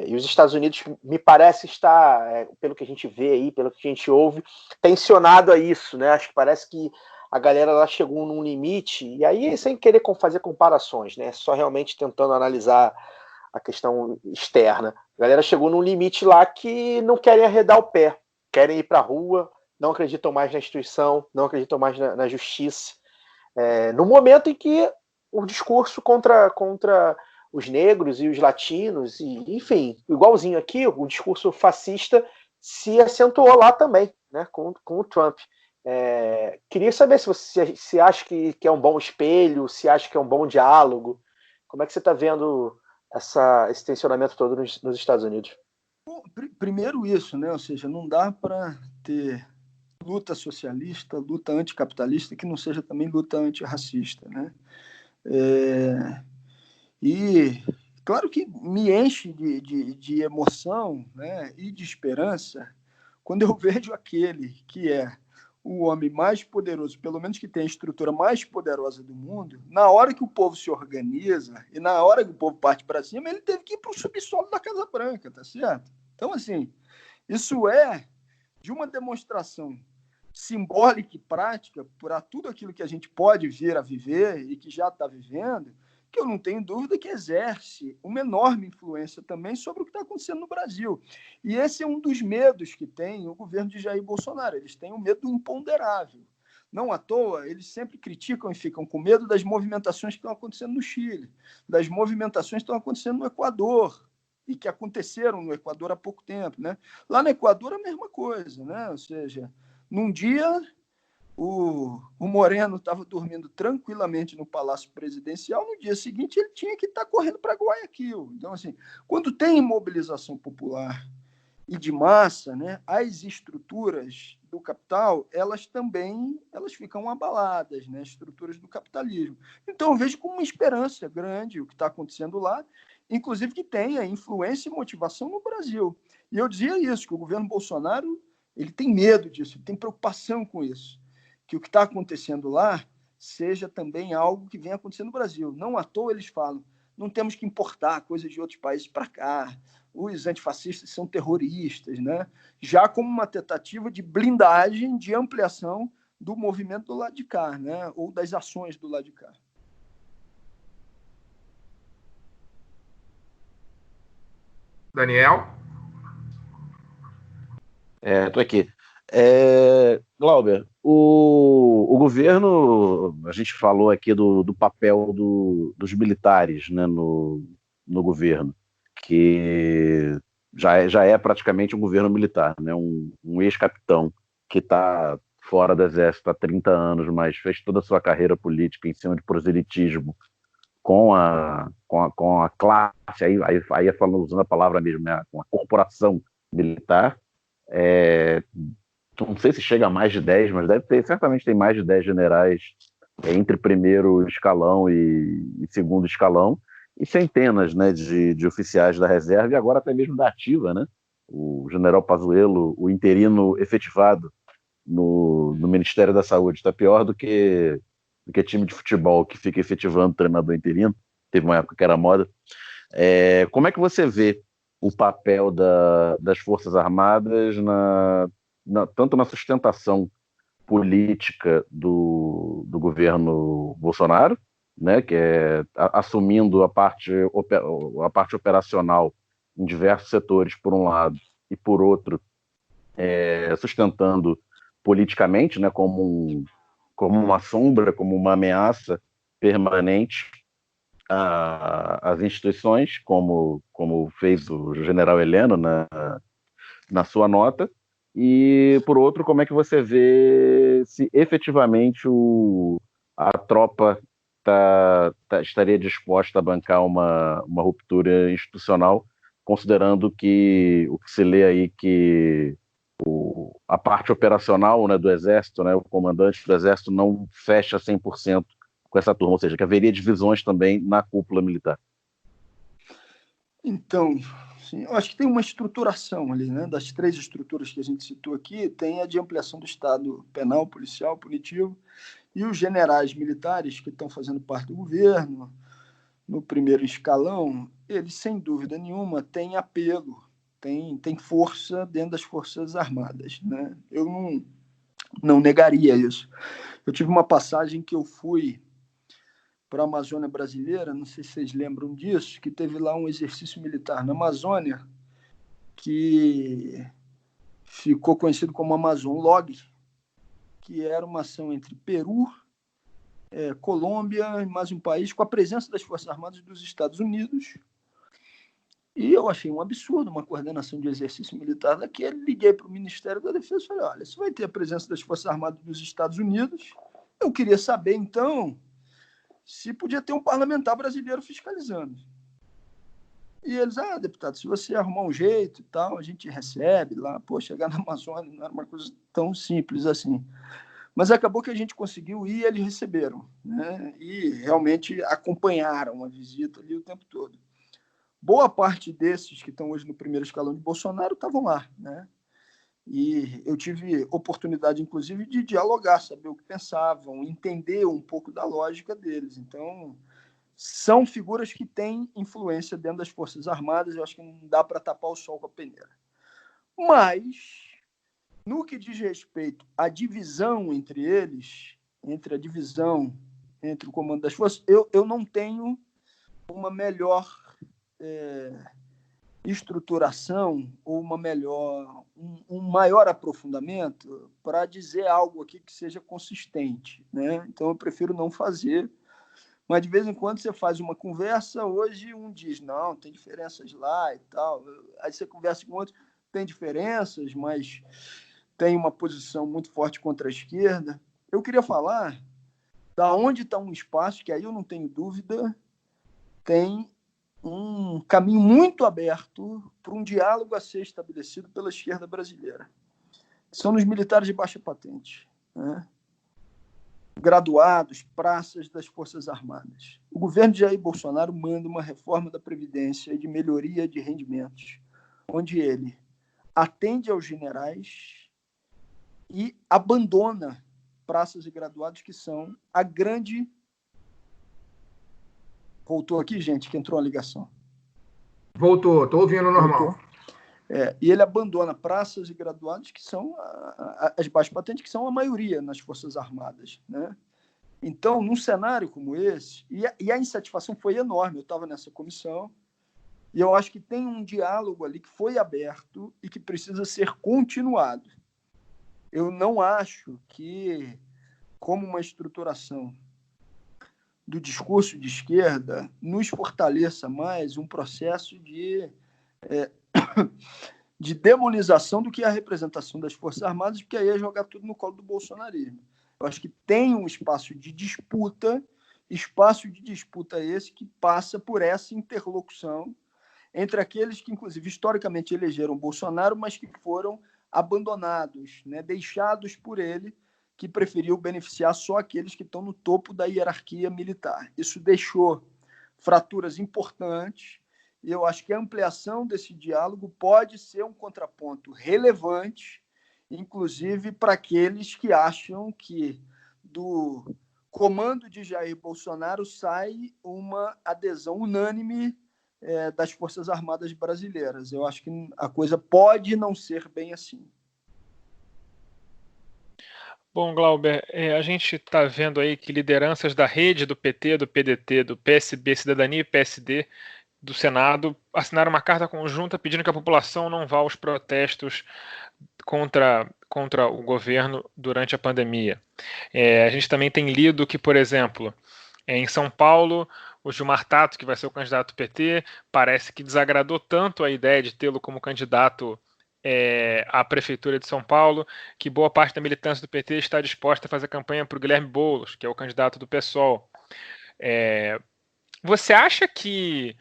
E os Estados Unidos, me parece estar, pelo que a gente vê aí, pelo que a gente ouve, tensionado a isso, né? Acho que parece que a galera lá chegou num limite, e aí sem querer fazer comparações, né? Só realmente tentando analisar a questão externa. A galera chegou num limite lá que não querem arredar o pé, querem ir para a rua, não acreditam mais na instituição, não acreditam mais na justiça. No momento em que o discurso contra os negros e os latinos, e, enfim, igualzinho aqui, o discurso fascista se acentuou lá também, né, com o Trump. Queria saber se você acha que é um bom espelho, se acha que é um bom diálogo. Como é que você está vendo esse tensionamento todo nos Estados Unidos? Bom, primeiro isso, né? Ou seja, não dá para ter luta socialista, luta anticapitalista, que não seja também luta antirracista, né? E claro que me enche de emoção, né, e de esperança quando eu vejo aquele que é o homem mais poderoso, pelo menos que tem a estrutura mais poderosa do mundo, na hora que o povo se organiza e na hora que o povo parte para cima, ele teve que ir para o subsolo da Casa Branca, tá certo? Então, assim, isso é de uma demonstração simbólica e prática para tudo aquilo que a gente pode vir a viver e que já está vivendo, que eu não tenho dúvida que exerce uma enorme influência também sobre o que está acontecendo no Brasil. E esse é um dos medos que tem o governo de Jair Bolsonaro. Eles têm um medo imponderável. Não à toa, eles sempre criticam e ficam com medo das movimentações que estão acontecendo no Chile, das movimentações que estão acontecendo no Equador, e que aconteceram no Equador há pouco tempo, né? Lá no Equador, a mesma coisa, né? Ou seja, num dia o Moreno estava dormindo tranquilamente no Palácio Presidencial, no dia seguinte ele tinha que estar correndo para Guayaquil. Então, assim, quando tem mobilização popular e de massa, né, as estruturas do capital, elas ficam abaladas, né, as estruturas do capitalismo. Então, eu vejo com uma esperança grande o que está acontecendo lá, inclusive que tenha influência e motivação no Brasil. E eu dizia isso, que o governo Bolsonaro ele tem medo disso, ele tem preocupação com isso, que o que está acontecendo lá seja também algo que venha acontecer no Brasil. Não à toa eles falam, não temos que importar coisas de outros países para cá, os antifascistas são terroristas, né? Já como uma tentativa de blindagem, de ampliação do movimento do lado de cá, né? Ou das ações do lado de cá. Daniel? Estou aqui. Glauber, o governo, a gente falou aqui do papel dos militares, né, no governo, que já é praticamente um governo militar, né, um ex-capitão que está fora do exército há 30 anos, mas fez toda a sua carreira política em cima de proselitismo com a classe, aí falando, usando a palavra mesmo, né, com a corporação militar. Não sei se chega a mais de 10, mas certamente tem mais de 10 generais entre primeiro escalão e segundo escalão, e centenas, né, de oficiais da reserva e agora até mesmo da ativa, né? O general Pazuello, o interino efetivado no no Ministério da Saúde. Está pior do que time de futebol que fica efetivando treinador interino. Teve uma época que era moda. Como é que você vê o papel das Forças Armadas tanto na sustentação política do governo Bolsonaro, né, que é assumindo a parte operacional em diversos setores, por um lado, e por outro, sustentando politicamente, né, como uma sombra, como uma ameaça permanente às instituições, como fez o general Heleno na sua nota, e, por outro, como é que você vê se efetivamente a tropa estaria disposta a bancar uma ruptura institucional, considerando que o que se lê aí que a parte operacional, né, do Exército, né, o comandante do Exército não fecha 100% com essa turma, ou seja, que haveria divisões também na cúpula militar. Então, sim, eu acho que tem uma estruturação ali, né? Das 3 estruturas que a gente citou aqui, tem a de ampliação do Estado penal, policial, punitivo, e os generais militares que estão fazendo parte do governo, no primeiro escalão, eles, sem dúvida nenhuma, têm apelo, têm força dentro das Forças Armadas, né? Eu não negaria isso. Eu tive uma passagem que eu fui para a Amazônia brasileira, não sei se vocês lembram disso, que teve lá um exercício militar na Amazônia que ficou conhecido como Amazon Log, que era uma ação entre Peru, Colômbia e mais um país, com a presença das Forças Armadas dos Estados Unidos. E eu achei um absurdo uma coordenação de exercício militar daquele. Liguei para o Ministério da Defesa e falei, olha, se vai ter a presença das Forças Armadas dos Estados Unidos, eu queria saber, então, se podia ter um parlamentar brasileiro fiscalizando. E eles, deputado, se você arrumar um jeito e tal, a gente recebe lá. Pô, chegar na Amazônia não era uma coisa tão simples assim. Mas acabou que a gente conseguiu ir e eles receberam, né? E realmente acompanharam a visita ali o tempo todo. Boa parte desses que estão hoje no primeiro escalão de Bolsonaro estavam lá, né? E eu tive oportunidade, inclusive, de dialogar, saber o que pensavam, entender um pouco da lógica deles. Então, são figuras que têm influência dentro das Forças Armadas. Eu acho que não dá para tapar o sol com a peneira. Mas, no que diz respeito à divisão entre eles, entre o comando das forças, eu não tenho uma melhor estruturação ou um maior aprofundamento para dizer algo aqui que seja consistente, né? Então eu prefiro não fazer, mas de vez em quando você faz uma conversa, hoje um diz, não, tem diferenças lá e tal, aí você conversa com outro, tem diferenças, mas tem uma posição muito forte contra a esquerda. Eu queria falar da onde está um espaço que aí eu não tenho dúvida, tem um caminho muito aberto para um diálogo a ser estabelecido pela esquerda brasileira. São os militares de baixa patente, né? Graduados, praças das Forças Armadas. O governo de Jair Bolsonaro manda uma reforma da Previdência e de melhoria de rendimentos, onde ele atende aos generais e abandona praças e graduados que são a grande... Voltou aqui, gente, que entrou a ligação. Voltou, estou ouvindo normal. E ele abandona praças e graduados que são as baixas patentes, que são a maioria nas Forças Armadas, né? Então, num cenário como esse, e a insatisfação foi enorme, eu estava nessa comissão, e eu acho que tem um diálogo ali que foi aberto e que precisa ser continuado. Eu não acho que, como uma estruturação do discurso de esquerda, nos fortaleça mais um processo de demonização do que a representação das Forças Armadas, porque aí é jogar tudo no colo do bolsonarismo. Eu acho que tem um espaço de disputa esse que passa por essa interlocução entre aqueles que, inclusive, historicamente elegeram Bolsonaro, mas que foram abandonados, né, deixados por ele, que preferiu beneficiar só aqueles que estão no topo da hierarquia militar. Isso deixou fraturas importantes, e eu acho que a ampliação desse diálogo pode ser um contraponto relevante inclusive para aqueles que acham que do comando de Jair Bolsonaro sai uma adesão unânime das Forças Armadas brasileiras. Eu acho que a coisa pode não ser bem assim. Bom, Glauber, a gente está vendo aí que lideranças da rede, do PT, do PDT, do PSB, Cidadania e PSD, do Senado, assinaram uma carta conjunta pedindo que a população não vá aos protestos contra o governo durante a pandemia. A gente também tem lido que, por exemplo, em São Paulo, o Gilmar Tato, que vai ser o candidato do PT, parece que desagradou tanto a ideia de tê-lo como candidato à Prefeitura de São Paulo, que boa parte da militância do PT está disposta a fazer campanha para o Guilherme Boulos, que é o candidato do PSOL. Você acha que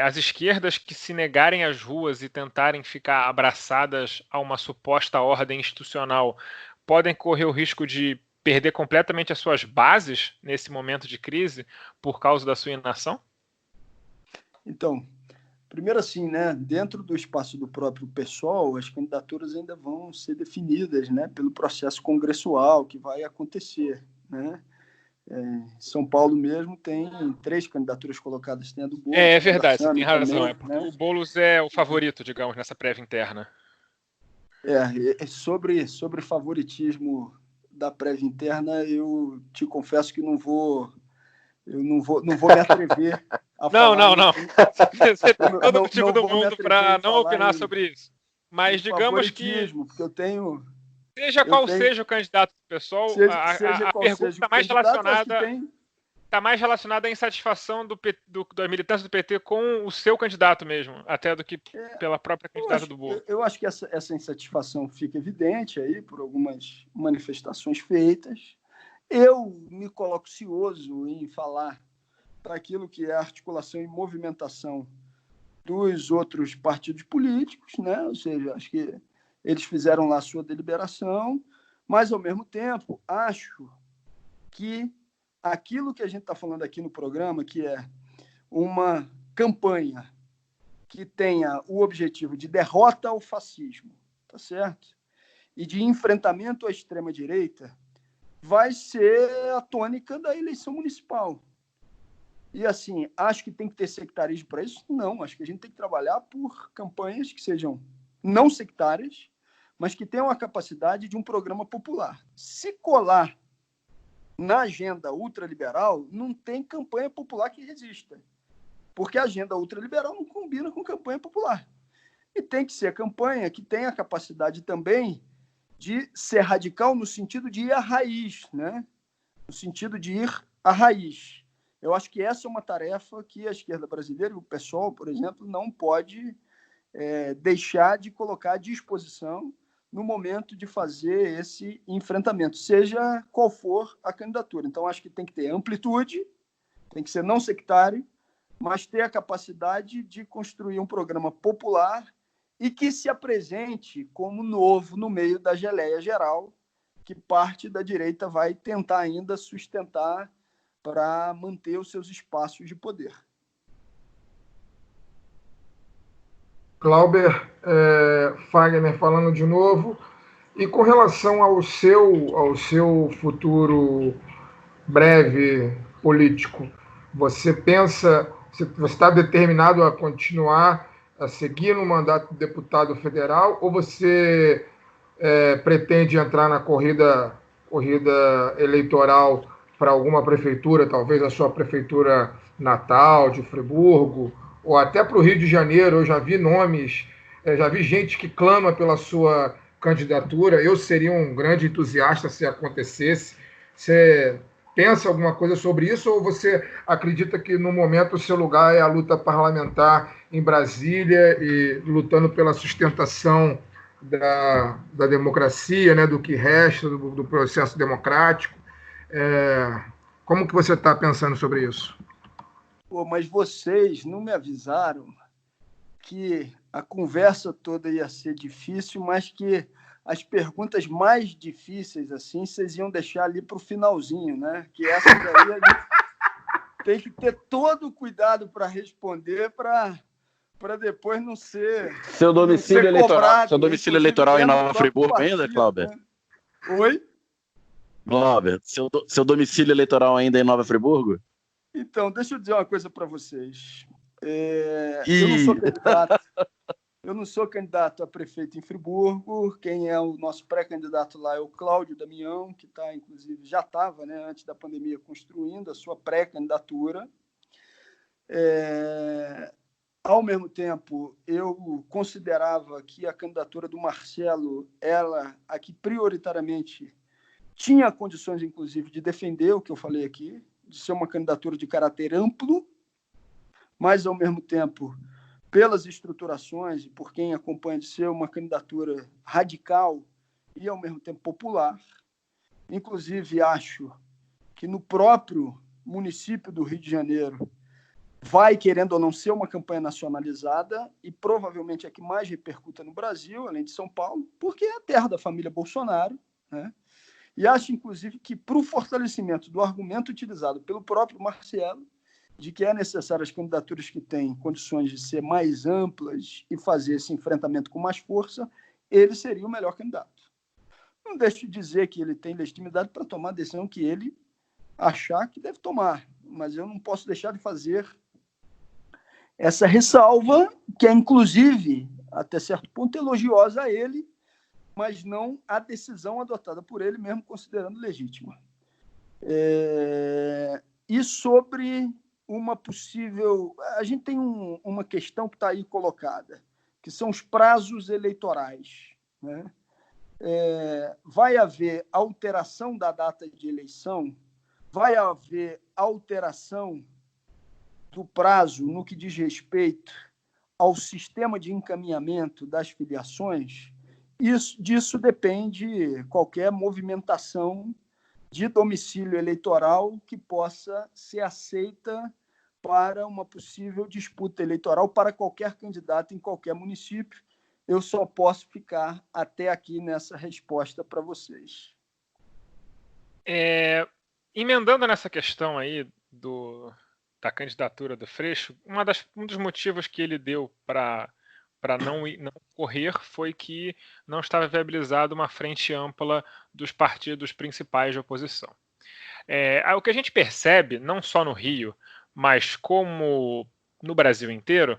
as esquerdas que se negarem às ruas e tentarem ficar abraçadas a uma suposta ordem institucional podem correr o risco de perder completamente as suas bases nesse momento de crise por causa da sua inação? Então, primeiro assim, né, dentro do espaço do próprio PSOL, as candidaturas ainda vão ser definidas, né, pelo processo congressual que vai acontecer, né? São Paulo mesmo tem 3 candidaturas colocadas, tem a do Boulos. É verdade, você tem razão. Também, porque né? O Boulos é o favorito, digamos, nessa prévia interna. Sobre favoritismo da prévia interna, eu te confesso que não vou me atrever a falar. Não. Você tem todo o motivo do mundo para não opinar sobre isso. Mas digamos que, porque eu tenho... seja o candidato do pessoal, a pergunta está mais relacionada à insatisfação da militância do PT com o seu candidato mesmo, até do que pela própria candidata do Boulos. Eu acho que essa insatisfação fica evidente aí por algumas manifestações feitas. Eu me coloco cioso em falar para aquilo que é a articulação e movimentação dos outros partidos políticos, né? Ou seja, acho que eles fizeram lá a sua deliberação, mas, ao mesmo tempo, acho que aquilo que a gente está falando aqui no programa, que é uma campanha que tenha o objetivo de derrota ao fascismo, tá certo? E de enfrentamento à extrema-direita, vai ser a tônica da eleição municipal. E, assim, acho que tem que ter sectarismo para isso? Não, acho que a gente tem que trabalhar por campanhas que sejam não sectárias, mas que tenham a capacidade de um programa popular. Se colar na agenda ultraliberal, não tem campanha popular que resista, porque a agenda ultraliberal não combina com campanha popular. E tem que ser a campanha que tenha a capacidade também de ser radical no sentido de ir à raiz, né? No sentido de ir à raiz. Eu acho que essa é uma tarefa que a esquerda brasileira, o PSOL, por exemplo, não pode deixar de colocar à disposição no momento de fazer esse enfrentamento, seja qual for a candidatura. Então, acho que tem que ter amplitude, tem que ser não sectário, mas ter a capacidade de construir um programa popular e que se apresente como novo no meio da geleia geral, que parte da direita vai tentar ainda sustentar para manter os seus espaços de poder. Glauber, Fagner falando de novo, e com relação ao seu futuro breve político, você está determinado a continuar a seguir no mandato de deputado federal, ou você pretende entrar na corrida eleitoral para alguma prefeitura, talvez a sua prefeitura natal, de Friburgo, ou até para o Rio de Janeiro? Eu já vi nomes, já vi gente que clama pela sua candidatura. Eu seria um grande entusiasta se acontecesse. Você pensa alguma coisa sobre isso, ou você acredita que no momento o seu lugar é a luta parlamentar em Brasília e lutando pela sustentação da democracia, né, do que resta do processo democrático? Como que você está pensando sobre isso? Mas vocês não me avisaram que a conversa toda ia ser difícil, mas que as perguntas mais difíceis, assim, vocês iam deixar ali para o finalzinho, né? Que essa daí a gente tem que ter todo o cuidado para responder, para para depois não ser. Seu domicílio eleitoral, inclusive, eleitoral em dentro do Nova próprio Friburgo partido, ainda, Cláudio? né? Oi? Glauber, seu domicílio eleitoral ainda é em Nova Friburgo? Então, deixa eu dizer uma coisa para vocês. Ih. Eu não sou candidato a prefeito em Friburgo. Quem é o nosso pré-candidato lá é o Cláudio Damião, que tá, inclusive, já estava, né, antes da pandemia, construindo a sua pré-candidatura. Ao mesmo tempo, eu considerava que a candidatura do Marcelo, ela, a que prioritariamente tinha condições, inclusive, de defender o que eu falei aqui, de ser uma candidatura de caráter amplo, mas, ao mesmo tempo, pelas estruturações e por quem acompanha, de ser uma candidatura radical e, ao mesmo tempo, popular. Inclusive, acho que no próprio município do Rio de Janeiro vai, querendo ou não, ser uma campanha nacionalizada e provavelmente é a que mais repercuta no Brasil, além de São Paulo, porque é a terra da família Bolsonaro, né? E acho, inclusive, que para o fortalecimento do argumento utilizado pelo próprio Marcelo, de que é necessário as candidaturas que têm condições de ser mais amplas e fazer esse enfrentamento com mais força, ele seria o melhor candidato. Não deixo de dizer que ele tem legitimidade para tomar a decisão que ele achar que deve tomar, mas eu não posso deixar de fazer essa ressalva, que é, inclusive, até certo ponto, elogiosa a ele, mas não a decisão adotada por ele, mesmo considerando legítima. E sobre uma possível... A gente tem uma questão que está aí colocada, que são os prazos eleitorais, né? Vai haver alteração da data de eleição, vai haver alteração do prazo no que diz respeito ao sistema de encaminhamento das filiações. Disso depende qualquer movimentação de domicílio eleitoral que possa ser aceita para uma possível disputa eleitoral para qualquer candidato em qualquer município. Eu só posso ficar até aqui nessa resposta para vocês. Emendando nessa questão aí da candidatura do Freixo, um dos motivos que ele deu para não correr foi que não estava viabilizada uma frente ampla dos partidos principais de oposição. O que a gente percebe, não só no Rio, mas como no Brasil inteiro,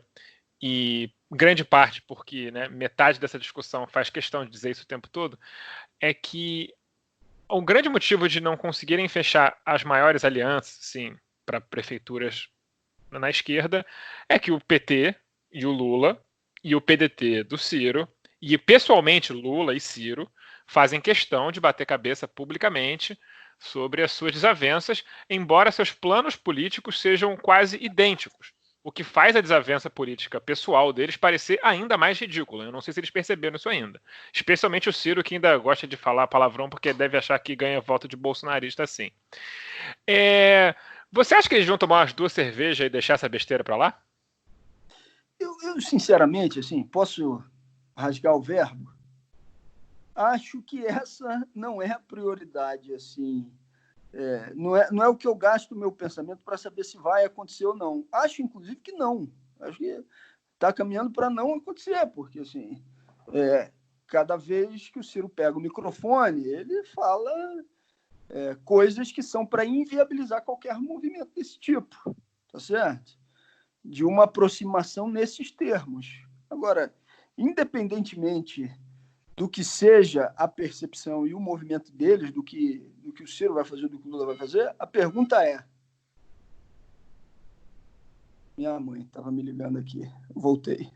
e grande parte porque, né, metade dessa discussão faz questão de dizer isso o tempo todo, é que o grande motivo de não conseguirem fechar as maiores alianças, sim, para prefeituras na esquerda, é que o PT e o Lula e o PDT do Ciro, e pessoalmente Lula e Ciro, fazem questão de bater cabeça publicamente sobre as suas desavenças, embora seus planos políticos sejam quase idênticos, o que faz a desavença política pessoal deles parecer ainda mais ridícula. Eu não sei se eles perceberam isso ainda. Especialmente o Ciro, que ainda gosta de falar palavrão porque deve achar que ganha voto de bolsonarista assim. Você acha que eles vão tomar umas 2 cervejas e deixar essa besteira para lá? Eu, sinceramente, assim, posso rasgar o verbo? Acho que essa não é a prioridade, assim. Não é o que eu gasto o meu pensamento para saber se vai acontecer ou não. Acho, inclusive, que não. Acho que está caminhando para não acontecer, porque, assim, cada vez que o Ciro pega o microfone, ele fala coisas que são para inviabilizar qualquer movimento desse tipo, tá certo? De uma aproximação nesses termos. Agora, independentemente do que seja a percepção e o movimento deles, do que o Ciro vai fazer, do que o Lula vai fazer, a pergunta é... Minha mãe estava me ligando aqui, voltei.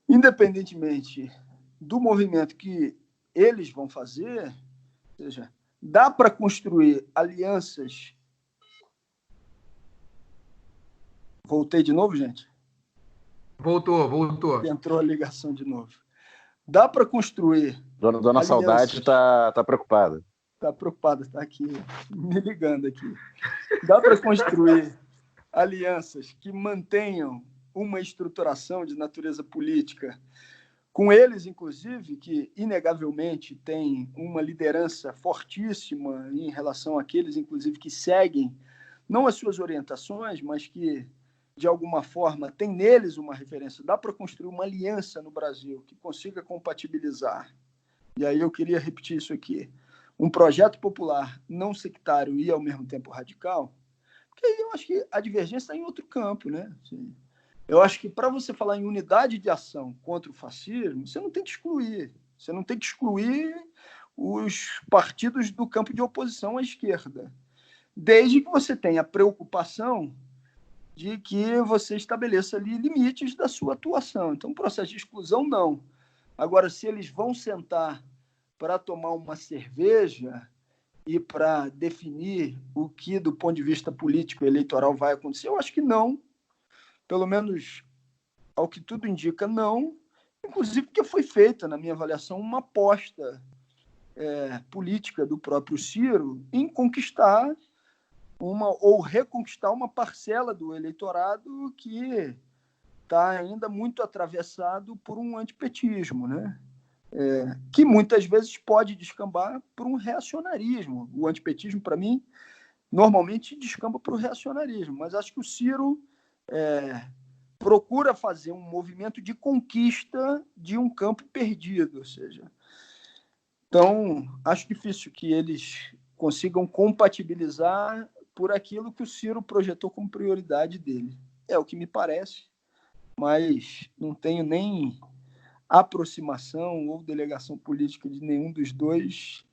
Independentemente do movimento que eles vão fazer, ou seja, dá para construir alianças... Voltei de novo, gente? Voltou. Entrou a ligação de novo. Dá para construir... Dona Saudade está preocupada. Está preocupada, está aqui me ligando aqui. Dá para construir alianças que mantenham uma estruturação de natureza política, com eles, inclusive, que inegavelmente têm uma liderança fortíssima em relação àqueles, inclusive, que seguem não as suas orientações, mas que de alguma forma, tem neles uma referência, dá para construir uma aliança no Brasil que consiga compatibilizar. E aí eu queria repetir isso aqui. Um projeto popular não sectário e, ao mesmo tempo, radical, porque aí eu acho que a divergência está em outro campo, né? Eu acho que para você falar em unidade de ação contra o fascismo, você não tem que excluir. Você não tem que excluir os partidos do campo de oposição à esquerda, desde que você tenha preocupação de que você estabeleça ali limites da sua atuação. Então, processo de exclusão, não. Agora, se eles vão sentar para tomar uma cerveja e para definir o que, do ponto de vista político e eleitoral, vai acontecer, eu acho que não. Pelo menos, ao que tudo indica, não. Inclusive porque foi feita, na minha avaliação, uma aposta política do próprio Ciro em conquistar ou reconquistar uma parcela do eleitorado que está ainda muito atravessado por um antipetismo, né? Que muitas vezes pode descambar por um reacionarismo. O antipetismo, para mim, normalmente descamba para o reacionarismo, mas acho que o Ciro procura fazer um movimento de conquista de um campo perdido, ou seja, então acho difícil que eles consigam compatibilizar por aquilo que o Ciro projetou como prioridade dele. É o que me parece, mas não tenho nem aproximação ou delegação política de nenhum dos dois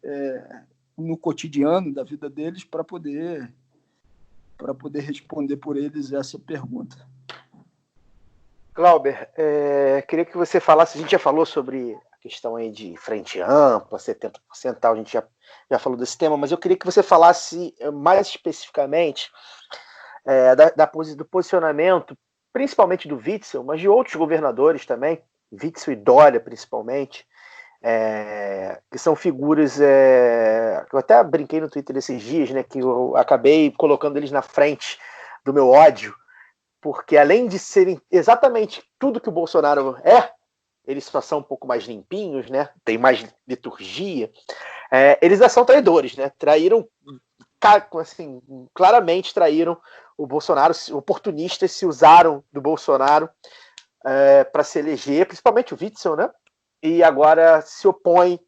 no cotidiano da vida deles para poder responder por eles essa pergunta. Glauber, queria que você falasse, a gente já falou sobre a questão aí de frente ampla, 70% tal, a gente já falou desse tema, mas eu queria que você falasse mais especificamente do posicionamento, principalmente do Witzel, mas de outros governadores também, Witzel e Dória principalmente, que são figuras que eu até brinquei no Twitter esses dias, né, que eu acabei colocando eles na frente do meu ódio, porque além de serem exatamente tudo que o Bolsonaro eles só são um pouco mais limpinhos, né, tem mais liturgia, eles já são traidores, né, traíram, assim, claramente traíram o Bolsonaro, oportunistas se usaram do Bolsonaro para se eleger, principalmente o Witzel, né, e agora se opõe,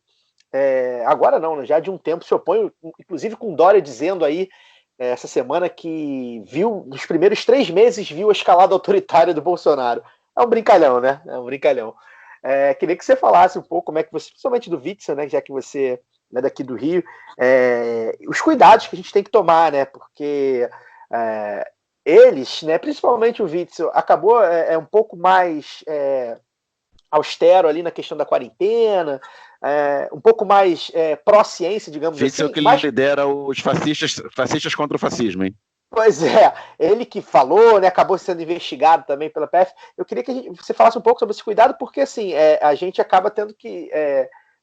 agora não, né, já de um tempo se opõe, inclusive com Dória dizendo aí, essa semana que viu, nos primeiros 3 meses, viu a escalada autoritária do Bolsonaro. É um brincalhão, né? É um brincalhão. Queria que você falasse um pouco como é que você, principalmente do Witzel, né, já que você é daqui do Rio, os cuidados que a gente tem que tomar, né? Porque eles, né, principalmente o Witzel, acabou um pouco mais austero ali na questão da quarentena, um pouco mais pró-ciência, digamos Witzel assim. Que mais lidera os fascistas contra o fascismo, hein? Pois ele que falou, né, acabou sendo investigado também pela PF. Eu queria que você falasse um pouco sobre esse cuidado, porque assim, a gente acaba tendo que,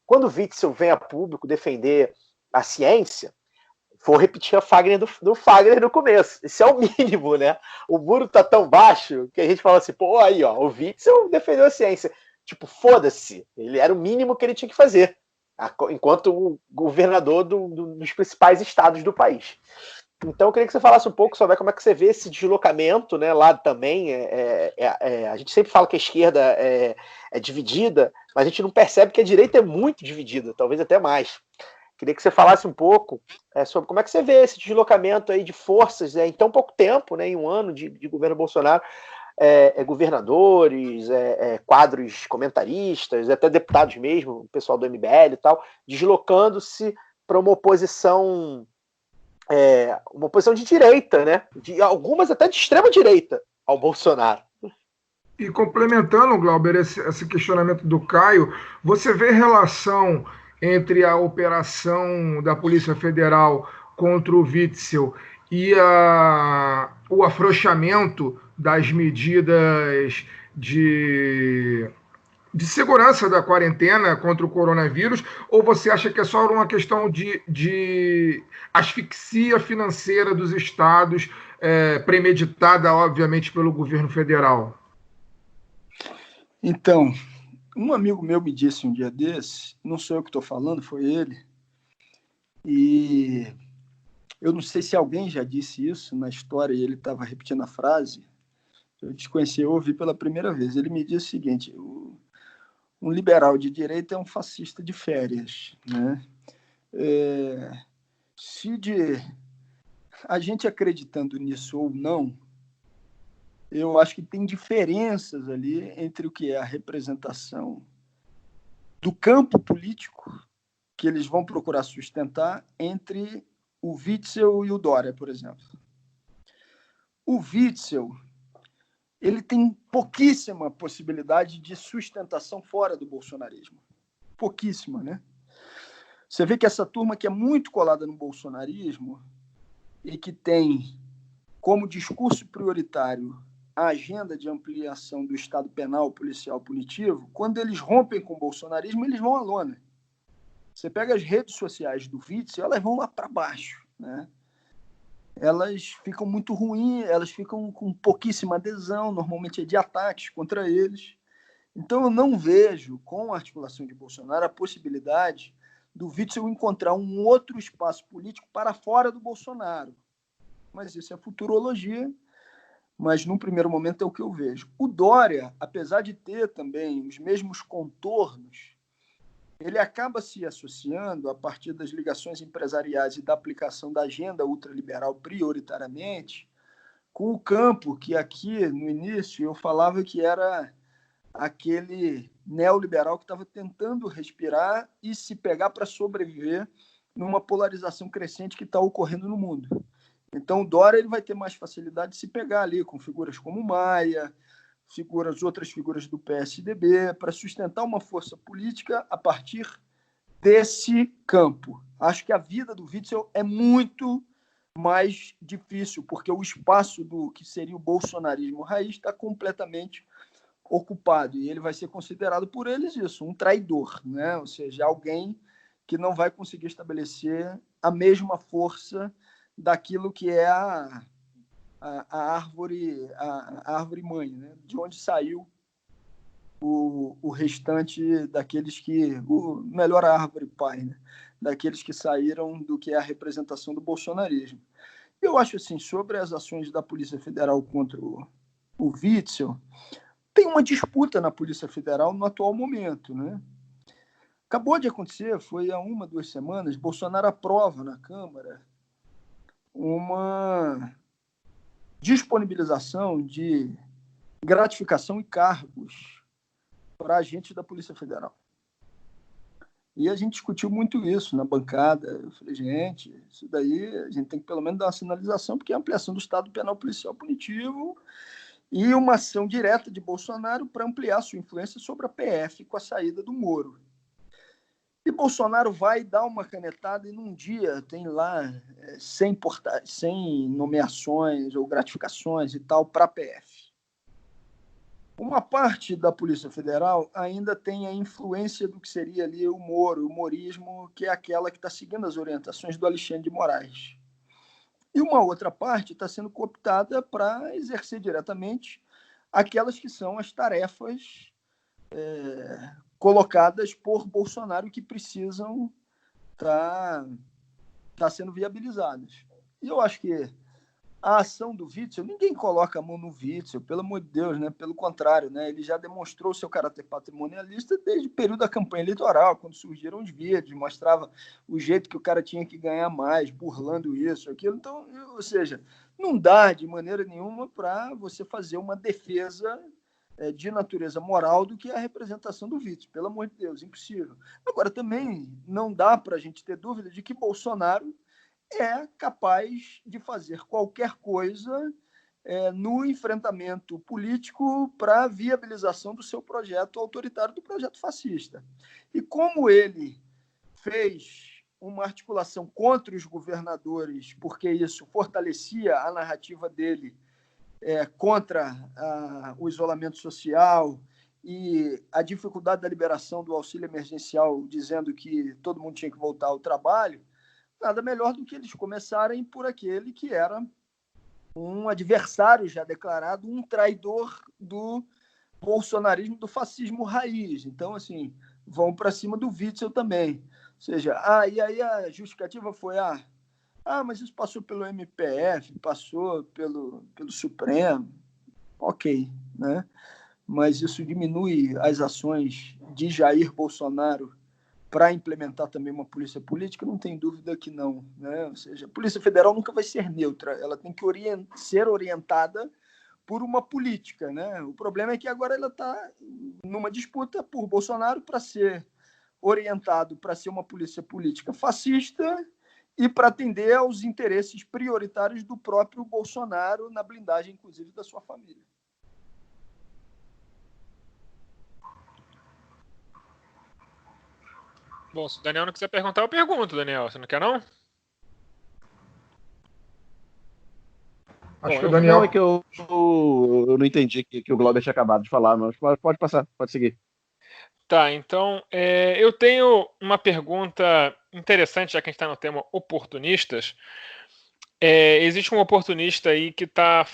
quando o Witzel vem a público defender a ciência, vou repetir a Fagner do Fagner no começo. Isso é o mínimo, né? O muro tá tão baixo que a gente fala assim, pô, aí, ó, o Witzel defendeu a ciência. Tipo, foda-se. Ele era o mínimo que ele tinha que fazer, enquanto o governador dos principais estados do país. Então, eu queria que você falasse um pouco sobre como é que você vê esse deslocamento, né, lá também. A gente sempre fala que a esquerda é dividida, mas a gente não percebe que a direita é muito dividida, talvez até mais. Queria que você falasse um pouco sobre como é que você vê esse deslocamento aí de forças em tão pouco tempo, né, em um ano de governo Bolsonaro, governadores, quadros comentaristas, até deputados mesmo, o pessoal do MBL e tal, deslocando-se para uma oposição de direita, né? De algumas até de extrema direita ao Bolsonaro. E complementando, Glauber, esse questionamento do Caio, você vê relação entre a operação da Polícia Federal contra o Witzel e o afrouxamento das medidas de segurança da quarentena contra o coronavírus, ou você acha que é só uma questão de asfixia financeira dos estados, premeditada, obviamente, pelo governo federal? Então, um amigo meu me disse um dia desse, não sou eu que estou falando, foi ele, e eu não sei se alguém já disse isso na história e ele estava repetindo a frase, Eu desconheci, eu ouvi pela primeira vez. Ele me disse o seguinte: um liberal de direita é um fascista de férias, né? Se a gente acreditando nisso ou não, eu acho que tem diferenças ali entre o que é a representação do campo político que eles vão procurar sustentar entre o Witzel e o Dória, por exemplo. O Witzel, ele tem pouquíssima possibilidade de sustentação fora do bolsonarismo. Pouquíssima, né? Você vê que essa turma que é muito colada no bolsonarismo e que tem como discurso prioritário a agenda de ampliação do Estado penal, policial, punitivo, quando eles rompem com o bolsonarismo, eles vão à lona. Você pega as redes sociais do Witzel, elas vão lá para baixo, né? Elas ficam muito ruins, elas ficam com pouquíssima adesão, normalmente é de ataques contra eles. Então, eu não vejo, com a articulação de Bolsonaro, a possibilidade do Witzel encontrar um outro espaço político para fora do Bolsonaro. Mas isso é futurologia, mas num primeiro momento é o que eu vejo. O Dória, apesar de ter também os mesmos contornos, ele acaba se associando, a partir das ligações empresariais e da aplicação da agenda ultraliberal prioritariamente, com o campo que aqui, no início, eu falava que era aquele neoliberal que estava tentando respirar e se pegar para sobreviver numa polarização crescente que está ocorrendo no mundo. Então, o Dória ele vai ter mais facilidade de se pegar ali com figuras como Maia, outras figuras do PSDB, para sustentar uma força política a partir desse campo. Acho que a vida do Witzel é muito mais difícil, porque o espaço do que seria o bolsonarismo raiz está completamente ocupado, e ele vai ser considerado por eles isso, um traidor, né? Ou seja, alguém que não vai conseguir estabelecer a mesma força daquilo que é a árvore mãe, né? De onde saiu o restante daqueles que... melhor a árvore pai, né? Daqueles que saíram do que é a representação do bolsonarismo. Eu acho assim, sobre as ações da Polícia Federal contra o Witzel, tem uma disputa na Polícia Federal no atual momento, né? Acabou de acontecer, foi há 2 semanas, Bolsonaro aprova na Câmara uma disponibilização de gratificação e cargos para agentes da Polícia Federal. E a gente discutiu muito isso na bancada. Eu falei, gente, isso daí a gente tem que pelo menos dar uma sinalização, porque é a ampliação do Estado penal policial punitivo e uma ação direta de Bolsonaro para ampliar sua influência sobre a PF com a saída do Moro. E Bolsonaro vai dar uma canetada e num dia tem lá 100 nomeações ou gratificações e tal para a PF. Uma parte da Polícia Federal ainda tem a influência do que seria ali o Moro, o morismo, que é aquela que está seguindo as orientações do Alexandre de Moraes. E uma outra parte está sendo cooptada para exercer diretamente aquelas que são as tarefas colocadas por Bolsonaro que precisam estar sendo viabilizadas. E eu acho que a ação do Witzel, ninguém coloca a mão no Witzel, pelo amor de Deus, né? Pelo contrário, né? Ele já demonstrou seu caráter patrimonialista desde o período da campanha eleitoral, quando surgiram os vídeos, mostrava o jeito que o cara tinha que ganhar mais, burlando isso, aquilo. Então, ou seja, não dá de maneira nenhuma para você fazer uma defesa de natureza moral do que é a representação do Witzel. Pelo amor de Deus, impossível. Agora, também não dá para a gente ter dúvida de que Bolsonaro é capaz de fazer qualquer coisa no enfrentamento político para a viabilização do seu projeto autoritário, do projeto fascista. E como ele fez uma articulação contra os governadores, porque isso fortalecia a narrativa dele contra o isolamento social e a dificuldade da liberação do auxílio emergencial, dizendo que todo mundo tinha que voltar ao trabalho, nada melhor do que eles começarem por aquele que era um adversário já declarado, um traidor do bolsonarismo, do fascismo raiz. Então, assim, vão para cima do Witzel também. Ou seja, e aí a justificativa foi, mas isso passou pelo MPF, passou pelo Supremo. ok, né? Mas isso diminui as ações de Jair Bolsonaro para implementar também uma polícia política? Não tem dúvida que não, né? Ou seja, a Polícia Federal nunca vai ser neutra, ela tem que ser orientada por uma política, né? O problema é que agora ela está numa disputa por Bolsonaro para ser orientado para ser uma polícia política fascista e para atender aos interesses prioritários do próprio Bolsonaro, na blindagem, inclusive, da sua família. Bom, se o Daniel não quiser perguntar, eu pergunto, Daniel. Você não quer, não? Acho que o Daniel... Não, é que eu não entendi que o Glauber tinha acabado de falar, mas pode passar, pode seguir. Tá, então eu tenho uma pergunta interessante, já que a gente está no tema oportunistas. Existe um oportunista aí que está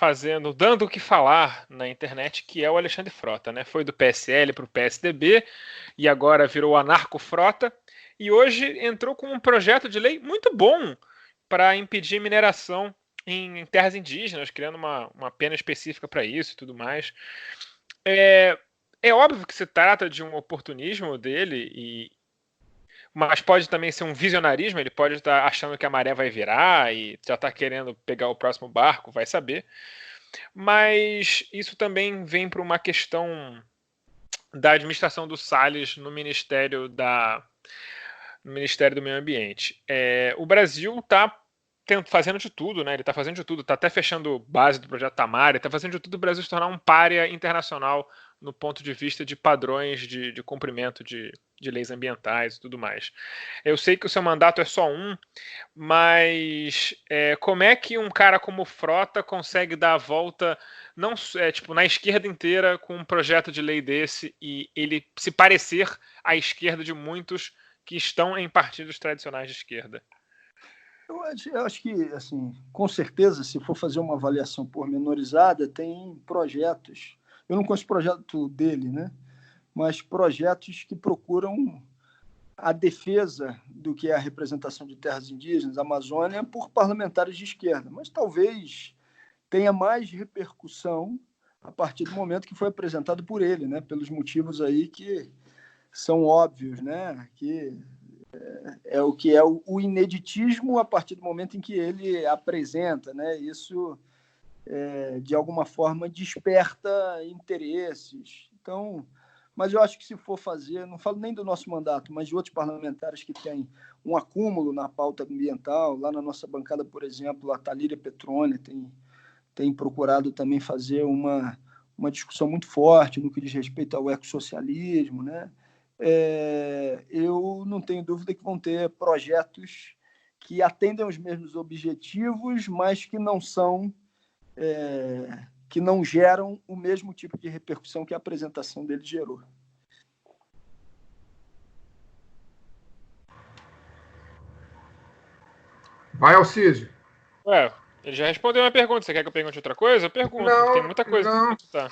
dando o que falar na internet, que é o Alexandre Frota, né? Foi do PSL para o PSDB e agora virou anarco-frota. E hoje entrou com um projeto de lei muito bom para impedir mineração em terras indígenas, criando uma pena específica para isso e tudo mais. É óbvio que se trata de um oportunismo dele, mas pode também ser um visionarismo. Ele pode estar achando que a maré vai virar e já está querendo pegar o próximo barco, vai saber. Mas isso também vem para uma questão da administração do Salles no Ministério do Meio Ambiente. O Brasil está fazendo de tudo, né? Ele está fazendo de tudo, está até fechando base do projeto Tamar, está fazendo de tudo o Brasil se tornar um pária internacional no ponto de vista de padrões de cumprimento de leis ambientais e tudo mais. Eu sei que o seu mandato é só um, mas como é que um cara como Frota consegue dar a volta na esquerda inteira com um projeto de lei desse e ele se parecer à esquerda de muitos que estão em partidos tradicionais de esquerda? Eu acho que, assim, com certeza, se for fazer uma avaliação pormenorizada, tem projetos. Eu não conheço o projeto dele, né? Mas projetos que procuram a defesa do que é a representação de terras indígenas, Amazônia, por parlamentares de esquerda. Mas talvez tenha mais repercussão a partir do momento que foi apresentado por ele, né? Pelos motivos aí que são óbvios, né? Que é o que é o ineditismo a partir do momento em que ele apresenta, né? Isso, de alguma forma, desperta interesses. Então, mas eu acho que se for fazer, não falo nem do nosso mandato, mas de outros parlamentares que têm um acúmulo na pauta ambiental, lá na nossa bancada, por exemplo, a Thalíria Petroni tem procurado também fazer uma discussão muito forte no que diz respeito ao ecossocialismo, né? Eu não tenho dúvida que vão ter projetos que atendem aos mesmos objetivos, mas que não geram o mesmo tipo de repercussão que a apresentação dele gerou. Vai, Alcísio. Ele já respondeu uma pergunta. Você quer que eu pergunte outra coisa? Eu pergunto. Não, tem muita coisa não. para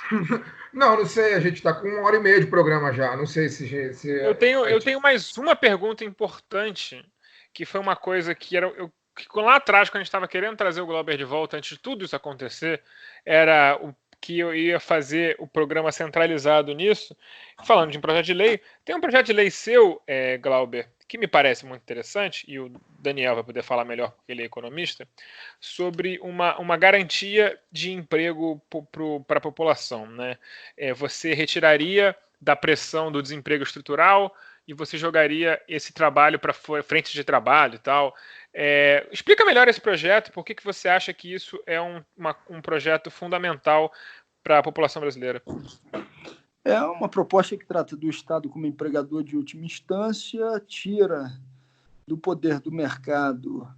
Não sei. A gente está com 1h30 de programa já. Não sei se eu tenho mais uma pergunta importante, que foi uma coisa que que lá atrás, quando a gente estava querendo trazer o Glauber de volta, antes de tudo isso acontecer, era que eu ia fazer o programa centralizado nisso. Falando de um projeto de lei, tem um projeto de lei seu, Glauber, que me parece muito interessante, e o Daniel vai poder falar melhor porque ele é economista, sobre uma garantia de emprego para a população, né? Você retiraria da pressão do desemprego estrutural e você jogaria esse trabalho para frente de trabalho e tal. Explica melhor esse projeto, por que você acha que isso é um projeto fundamental para a população brasileira? É uma proposta que trata do Estado como empregador de última instância, tira do poder do mercado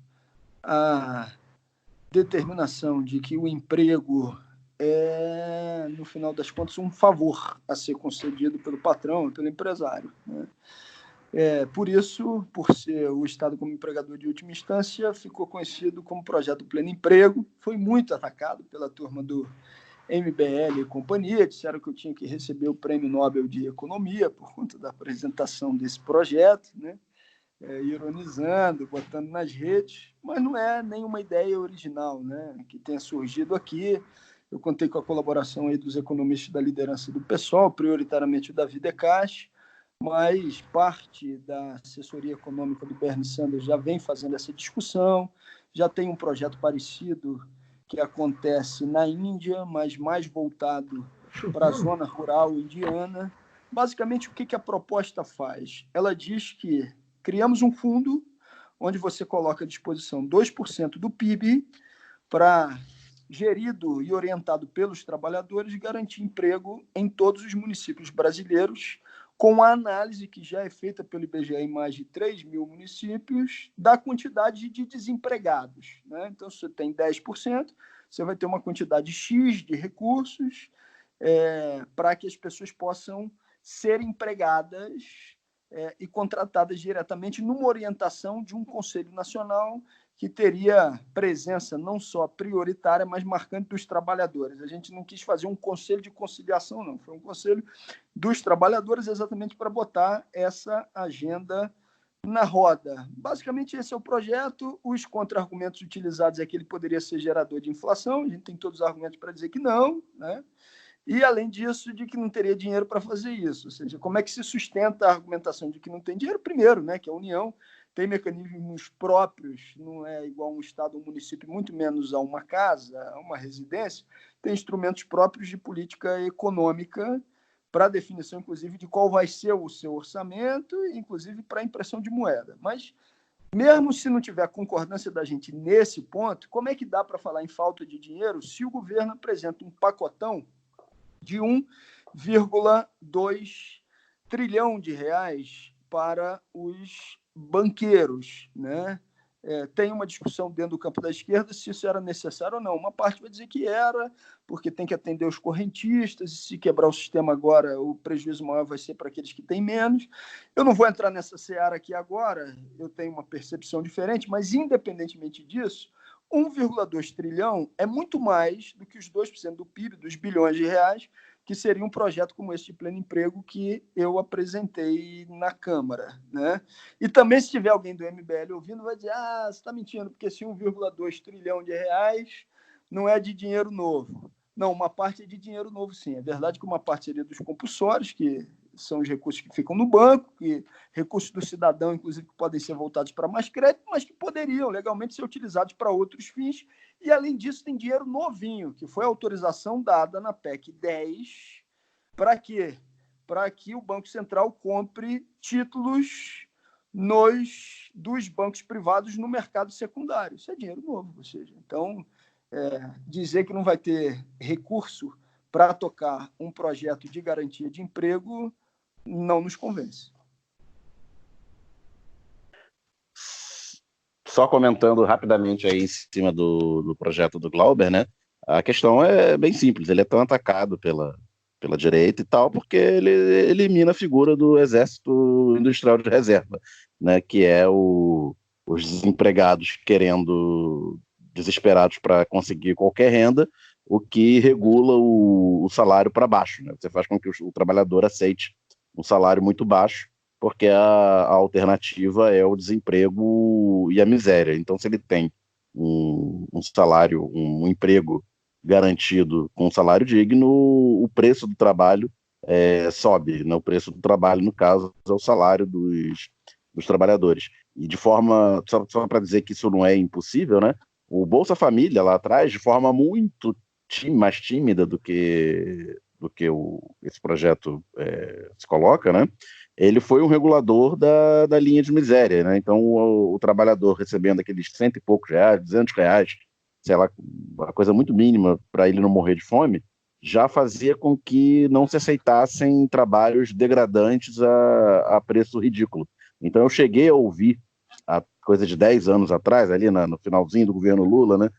a determinação de que o emprego é, no final das contas, um favor a ser concedido pelo patrão, pelo empresário, né? Por isso, por ser o Estado como empregador de última instância, ficou conhecido como Projeto Pleno Emprego. Foi muito atacado pela turma do MBL e companhia, disseram que eu tinha que receber o Prêmio Nobel de Economia por conta da apresentação desse projeto, né? Ironizando, botando nas redes, mas não é nenhuma ideia original, né? Que tenha surgido aqui. Eu contei com a colaboração aí dos economistas da liderança do PSOL, prioritariamente o Davi Decast, mas parte da assessoria econômica do Bernie Sanders já vem fazendo essa discussão, já tem um projeto parecido que acontece na Índia, mas mais voltado para a zona rural indiana. Basicamente, o que a proposta faz? Ela diz que criamos um fundo onde você coloca à disposição 2% do PIB para, gerido e orientado pelos trabalhadores, garantir emprego em todos os municípios brasileiros, com a análise que já é feita pelo IBGE em mais de 3 mil municípios, da quantidade de desempregados, né? Então, se você tem 10%, você vai ter uma quantidade X de recursos para que as pessoas possam ser empregadas e contratadas diretamente numa orientação de um Conselho Nacional que teria presença não só prioritária, mas marcante dos trabalhadores. A gente não quis fazer um conselho de conciliação, não. Foi um conselho dos trabalhadores exatamente para botar essa agenda na roda. Basicamente, esse é o projeto. Os contra-argumentos utilizados é que ele poderia ser gerador de inflação. A gente tem todos os argumentos para dizer que não, né? E, além disso, de que não teria dinheiro para fazer isso. Ou seja, como é que se sustenta a argumentação de que não tem dinheiro? Primeiro, né, que a União tem mecanismos próprios, não é igual a um estado ou um município, muito menos a uma casa, a uma residência, tem instrumentos próprios de política econômica para a definição, inclusive, de qual vai ser o seu orçamento, inclusive para a impressão de moeda. Mas, mesmo se não tiver concordância da gente nesse ponto, como é que dá para falar em falta de dinheiro se o governo apresenta um pacotão de 1,2 trilhão de reais para os banqueiros, né? Tem uma discussão dentro do campo da esquerda se isso era necessário ou não. Uma parte vai dizer que era, porque tem que atender os correntistas, e se quebrar o sistema agora, o prejuízo maior vai ser para aqueles que têm menos. Eu não vou entrar nessa seara aqui agora, eu tenho uma percepção diferente, mas, independentemente disso, 1,2 trilhão é muito mais do que os 2% do PIB, dos bilhões de reais, que seria um projeto como esse de pleno emprego que eu apresentei na Câmara, né? E também, se tiver alguém do MBL ouvindo, vai dizer, você está mentindo, porque esse 1,2 trilhão de reais não é de dinheiro novo. Não, uma parte é de dinheiro novo, sim. É verdade que uma parte seria dos compulsórios, que são os recursos que ficam no banco, que recursos do cidadão, inclusive, que podem ser voltados para mais crédito, mas que poderiam legalmente ser utilizados para outros fins. E, além disso, tem dinheiro novinho, que foi a autorização dada na PEC 10. Para quê? Para que o Banco Central compre títulos dos bancos privados no mercado secundário. Isso é dinheiro novo, ou seja, então, dizer que não vai ter recurso para tocar um projeto de garantia de emprego não nos convence. Só comentando rapidamente aí em cima do projeto do Glauber, né? A questão é bem simples, ele é tão atacado pela direita e tal, porque ele elimina a figura do Exército Industrial de Reserva, né? Que é os desempregados desesperados para conseguir qualquer renda, o que regula o salário para baixo, né? Você faz com que o trabalhador aceite um salário muito baixo, porque a alternativa é o desemprego e a miséria. Então, se ele tem um salário, um emprego garantido com um salário digno, o preço do trabalho sobe, né? O preço do trabalho, no caso, é o salário dos trabalhadores. E de forma, só para dizer que isso não é impossível, né? O Bolsa Família, lá atrás, de forma muito mais tímida do que esse projeto se coloca, né? Ele foi um regulador da linha de miséria, né? Então, o trabalhador recebendo aqueles 100 e poucos reais, 200 reais, sei lá, uma coisa muito mínima para ele não morrer de fome, já fazia com que não se aceitassem trabalhos degradantes a preço ridículo. Então, eu cheguei a ouvir, há coisa de 10 anos atrás, ali no finalzinho do governo Lula, né?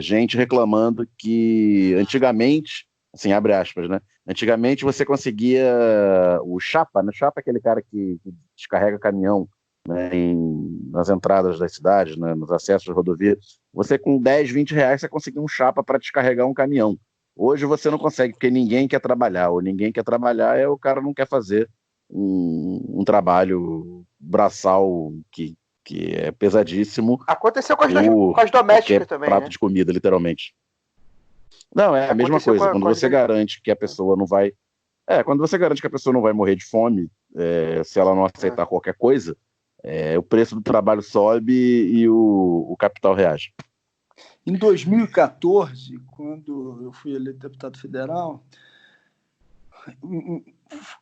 Gente reclamando que antigamente, assim, abre aspas, né? Antigamente você conseguia o chapa, né? Chapa é aquele cara que descarrega caminhão, né, nas entradas das cidades, né, nos acessos às rodovias. Você com 10, 20 reais você conseguia um chapa para descarregar um caminhão. Hoje você não consegue, porque ninguém quer trabalhar, ou ninguém quer trabalhar, o cara não quer fazer um trabalho braçal que é pesadíssimo. Aconteceu com as domésticas também, prato né? de comida, literalmente. Não, é a mesma Aconteceu coisa. com a- Quando com a você Adriana. garante que a pessoa não vai. Quando você garante que a pessoa não vai morrer de fome, se ela não aceitar qualquer coisa, o preço do trabalho sobe e o capital reage. Em 2014, quando eu fui eleito deputado federal,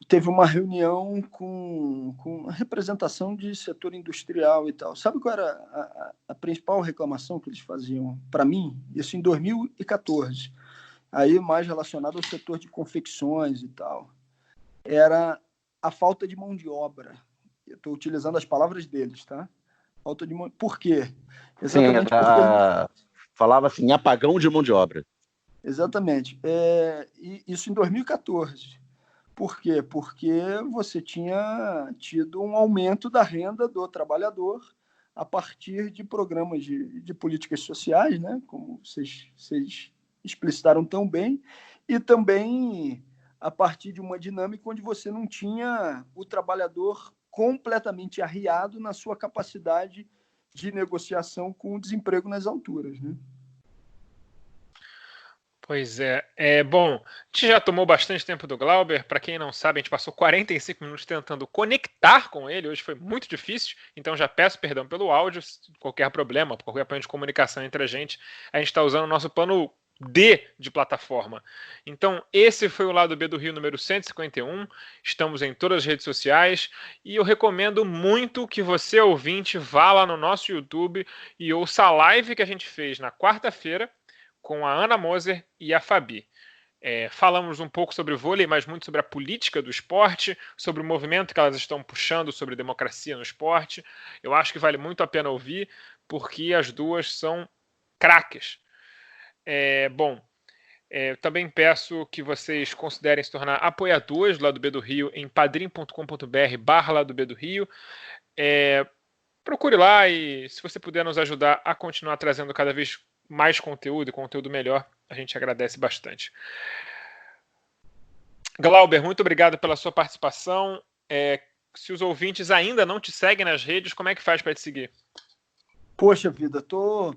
teve uma reunião com a representação de setor industrial e tal. Sabe qual era a principal reclamação que eles faziam para mim? Isso em 2014. Aí mais relacionado ao setor de confecções e tal. Era a falta de mão de obra. Eu estou utilizando as palavras deles, tá? Falta de mão... Por quê? Exatamente porque... Falava assim, apagão de mão de obra. Exatamente. Isso em 2014. Por quê? Porque você tinha tido um aumento da renda do trabalhador a partir de programas de políticas sociais, né? Como vocês explicitaram tão bem, e também a partir de uma dinâmica onde você não tinha o trabalhador completamente arriado na sua capacidade de negociação com o desemprego nas alturas, né? Pois é. Bom, a gente já tomou bastante tempo do Glauber. Para quem não sabe, a gente passou 45 minutos tentando conectar com ele. Hoje foi muito difícil, então já peço perdão pelo áudio. Qualquer problema, qualquer problema de comunicação entre a gente está usando o nosso plano D de plataforma. Então, esse foi o Lado B do Rio número 151. Estamos em todas as redes sociais e eu recomendo muito que você, ouvinte, vá lá no nosso YouTube e ouça a live que a gente fez na quarta-feira com a Ana Moser e a Fabi. Falamos um pouco sobre o vôlei, mas muito sobre a política do esporte, sobre o movimento que elas estão puxando sobre democracia no esporte. Eu acho que vale muito a pena ouvir, porque as duas são craques. Também peço que vocês considerem se tornar apoiadores do Lado B do Rio em padrim.com.br/Lado B do Rio. Procure lá e, se você puder nos ajudar a continuar trazendo cada vez mais conteúdo e conteúdo melhor, a gente agradece bastante. Glauber, muito obrigado pela sua participação. Se os ouvintes ainda não te seguem nas redes, como é que faz para te seguir? Poxa vida,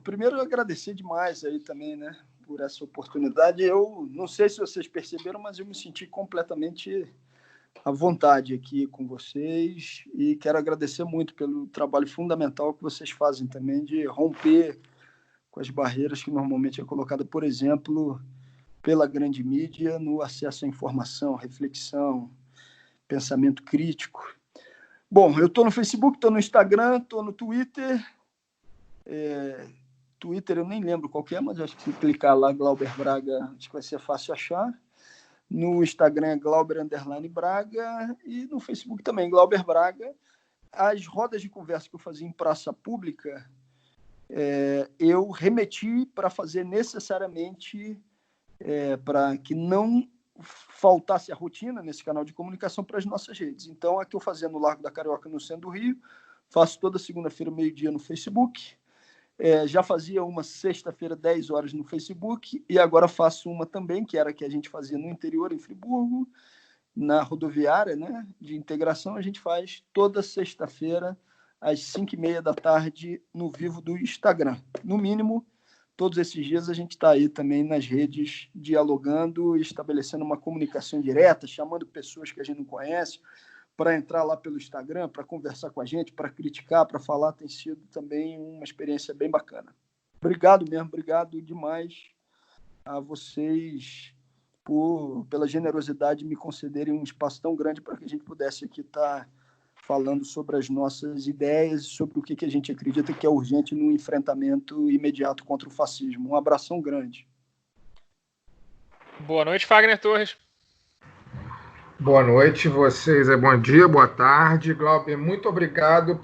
primeiro agradecer demais aí também, né, por essa oportunidade. Eu não sei se vocês perceberam, mas eu me senti completamente à vontade aqui com vocês e quero agradecer muito pelo trabalho fundamental que vocês fazem também de romper com as barreiras que normalmente é colocada, por exemplo, pela grande mídia no acesso à informação, reflexão, pensamento crítico. Bom, eu estou no Facebook, estou no Instagram, estou no Twitter. Twitter eu nem lembro qual que é, mas acho que se clicar lá, Glauber Braga, acho que vai ser fácil achar. No Instagram é Glauber_Braga e no Facebook também, Glauber Braga. As rodas de conversa que eu fazia em praça pública, eu remeti para fazer necessariamente para que não faltasse a rotina nesse canal de comunicação para as nossas redes. Então, a que eu fazia no Largo da Carioca, no centro do Rio, faço toda segunda-feira, meio-dia, no Facebook. Já fazia uma sexta-feira, 10 horas no Facebook, e agora faço uma também, que era a que a gente fazia no interior, em Friburgo, na rodoviária, né, de integração. A gente faz toda sexta-feira, às 5h30 da tarde, no vivo do Instagram. No mínimo, todos esses dias a gente está aí também nas redes, dialogando, estabelecendo uma comunicação direta, chamando pessoas que a gente não conhece, para entrar lá pelo Instagram, para conversar com a gente, para criticar, para falar. Tem sido também uma experiência bem bacana. Obrigado mesmo, obrigado demais a vocês pela generosidade de me concederem um espaço tão grande para que a gente pudesse aqui estar falando sobre as nossas ideias, sobre o que a gente acredita que é urgente no enfrentamento imediato contra o fascismo. Um abração grande. Boa noite, Fagner Torres. Boa noite, vocês. Bom dia, boa tarde. Glauber, muito obrigado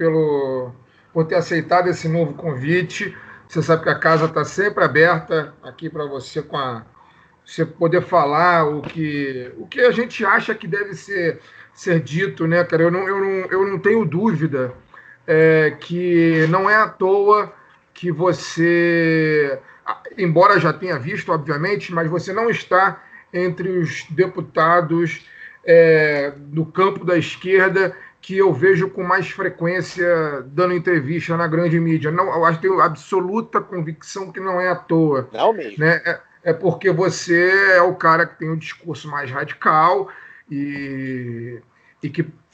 por ter aceitado esse novo convite. Você sabe que a casa está sempre aberta aqui para você, você poder falar o que a gente acha que deve ser dito, né, cara? Eu não tenho dúvida que não é à toa que você, embora já tenha visto, obviamente, mas você não está entre os deputados do campo da esquerda que eu vejo com mais frequência dando entrevista na grande mídia. Não, eu acho que tenho absoluta convicção que não é à toa. Não mesmo. Né? é porque você é o cara que tem um discurso mais radical e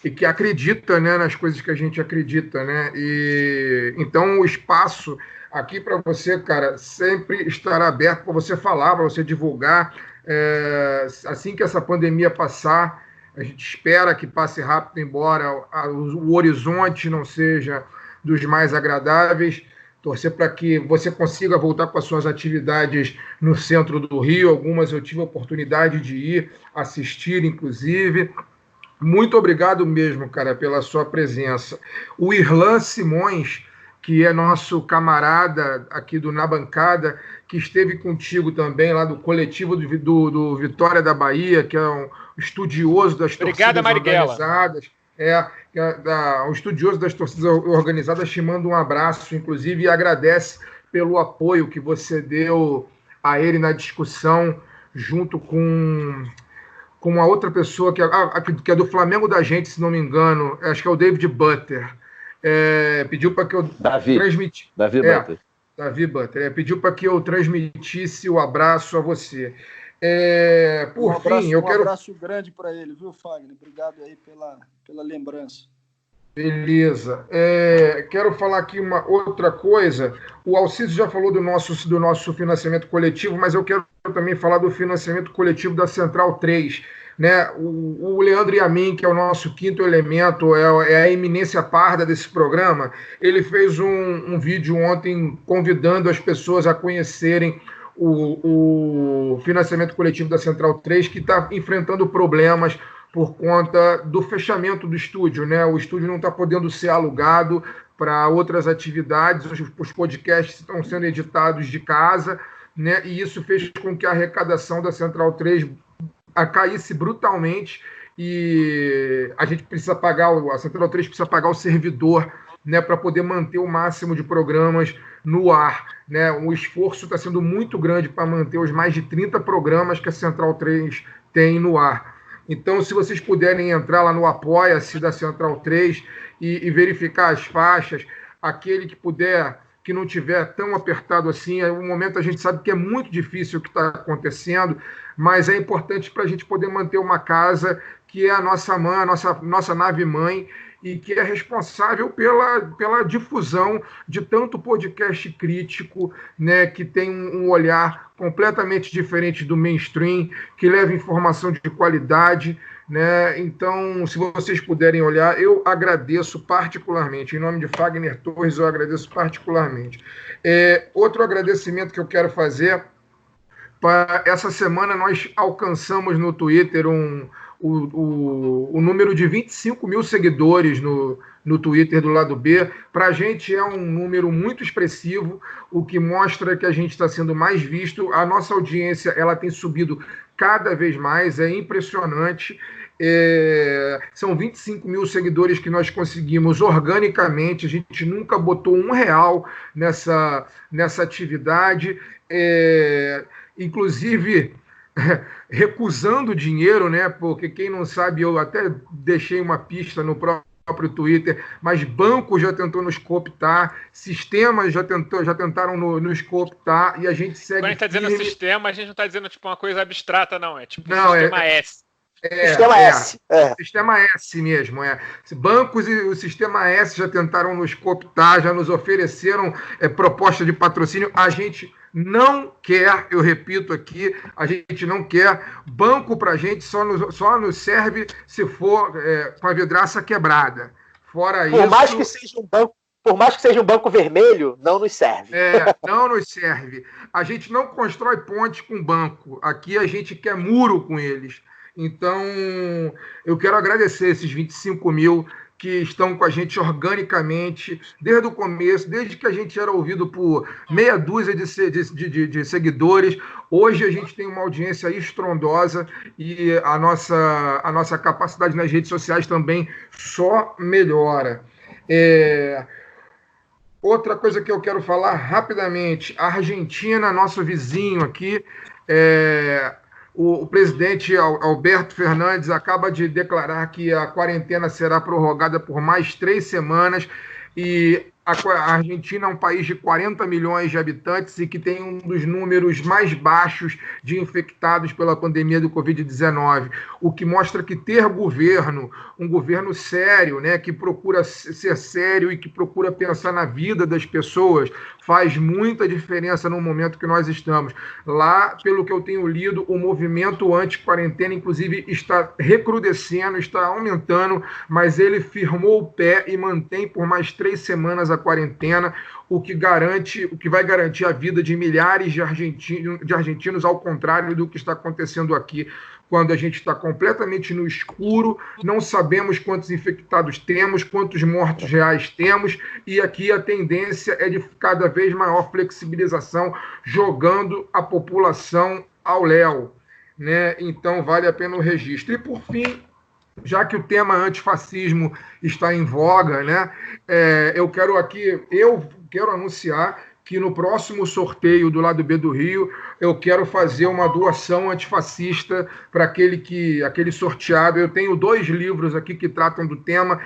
que acredita, né, nas coisas que a gente acredita, né? E então o espaço aqui para você, cara, sempre estará aberto para você falar, para você divulgar. Assim que essa pandemia passar, a gente espera que passe rápido, embora o horizonte não seja dos mais agradáveis. Torcer para que você consiga voltar com as suas atividades no centro do Rio. Algumas eu tive a oportunidade de ir assistir, inclusive. Muito obrigado mesmo, cara, pela sua presença. O Irlan Simões, que é nosso camarada aqui Na Bancada, que esteve contigo também lá do coletivo do Vitória da Bahia, que é um estudioso das torcidas organizadas. Um estudioso das torcidas organizadas, te manda um abraço, inclusive, e agradece pelo apoio que você deu a ele na discussão, junto com uma outra pessoa que é do Flamengo da gente, se não me engano, acho que é o David Butter. Pediu para que eu transmitisse. Davi Butter. Pediu para que eu transmitisse o abraço a você. Um abraço grande para ele, viu, Fagner? Obrigado aí pela lembrança. Beleza. Quero falar aqui uma outra coisa. O Alcides já falou do nosso financiamento coletivo, mas eu quero também falar do financiamento coletivo da Central 3. Né? O Leandro Yamin, que é o nosso quinto elemento, é a eminência parda desse programa, ele fez um vídeo ontem convidando as pessoas a conhecerem o financiamento coletivo da Central 3, que está enfrentando problemas por conta do fechamento do estúdio, né? O estúdio não está podendo ser alugado para outras atividades, os podcasts estão sendo editados de casa, né? E isso fez com que a arrecadação da Central 3 caísse brutalmente, e a gente precisa pagar, a Central 3 precisa pagar o servidor, né, para poder manter o máximo de programas no ar, né? O esforço está sendo muito grande para manter os mais de 30 programas que a Central 3 tem no ar. Então, se vocês puderem entrar lá no Apoia-se da Central 3 e verificar as faixas, aquele que puder, que não tiver tão apertado assim, no momento a gente sabe que é muito difícil o que está acontecendo, mas é importante para a gente poder manter uma casa que é a nossa mãe, a nossa nave-mãe, e que é responsável pela difusão de tanto podcast crítico, né, que tem um olhar completamente diferente do mainstream, que leva informação de qualidade, né? Então, se vocês puderem olhar, eu agradeço particularmente, em nome de Fagner Torres, eu agradeço particularmente. Outro agradecimento que eu quero fazer, essa semana nós alcançamos no Twitter o número de 25 mil seguidores no Twitter do Lado B. Para a gente é um número muito expressivo, o que mostra que a gente está sendo mais visto. A nossa audiência ela tem subido cada vez mais, é impressionante. São 25 mil seguidores que nós conseguimos organicamente, a gente nunca botou R$1 nessa atividade, inclusive recusando dinheiro, né? Porque quem não sabe, eu até deixei uma pista no próprio Twitter, mas banco já tentou nos cooptar, sistemas já tentaram nos cooptar, e a gente segue. Quando a gente está dizendo sistema, a gente não está dizendo tipo uma coisa abstrata, não. É tipo não, sistema S. Sistema S. Sistema S mesmo. Bancos e o Sistema S já tentaram nos cooptar, já nos ofereceram proposta de patrocínio. A gente não quer, eu repito aqui, a gente não quer. Banco para a gente só nos serve se for com a vidraça quebrada. Fora isso... Por mais que seja um banco vermelho, não nos serve. Não nos serve. A gente não constrói ponte com banco. Aqui a gente quer muro com eles. Então, eu quero agradecer esses 25 mil que estão com a gente organicamente desde o começo, desde que a gente era ouvido por meia dúzia de seguidores. Hoje a gente tem uma audiência estrondosa e a nossa capacidade nas redes sociais também só melhora. Outra coisa que eu quero falar rapidamente, a Argentina, nosso vizinho aqui, o presidente Alberto Fernandes acaba de declarar que a quarentena será prorrogada por mais 3 semanas, e a Argentina é um país de 40 milhões de habitantes e que tem um dos números mais baixos de infectados pela pandemia do Covid-19, o que mostra que ter governo, um governo sério, né, que procura ser sério e que procura pensar na vida das pessoas, faz muita diferença no momento que nós estamos. Lá, pelo que eu tenho lido, o movimento anti-quarentena, inclusive, está recrudescendo, está aumentando, mas ele firmou o pé e mantém por mais 3 semanas a quarentena, o que vai garantir a vida de milhares de argentinos, ao contrário do que está acontecendo aqui, quando a gente está completamente no escuro, não sabemos quantos infectados temos, quantos mortos reais temos, e aqui a tendência é de cada vez maior flexibilização, jogando a população ao léu, né? Então vale a pena o registro. E por fim, já que o tema antifascismo está em voga, né, eu quero anunciar que no próximo sorteio do Lado B do Rio, eu quero fazer uma doação antifascista para aquele sorteado. Eu tenho 2 livros aqui que tratam do tema,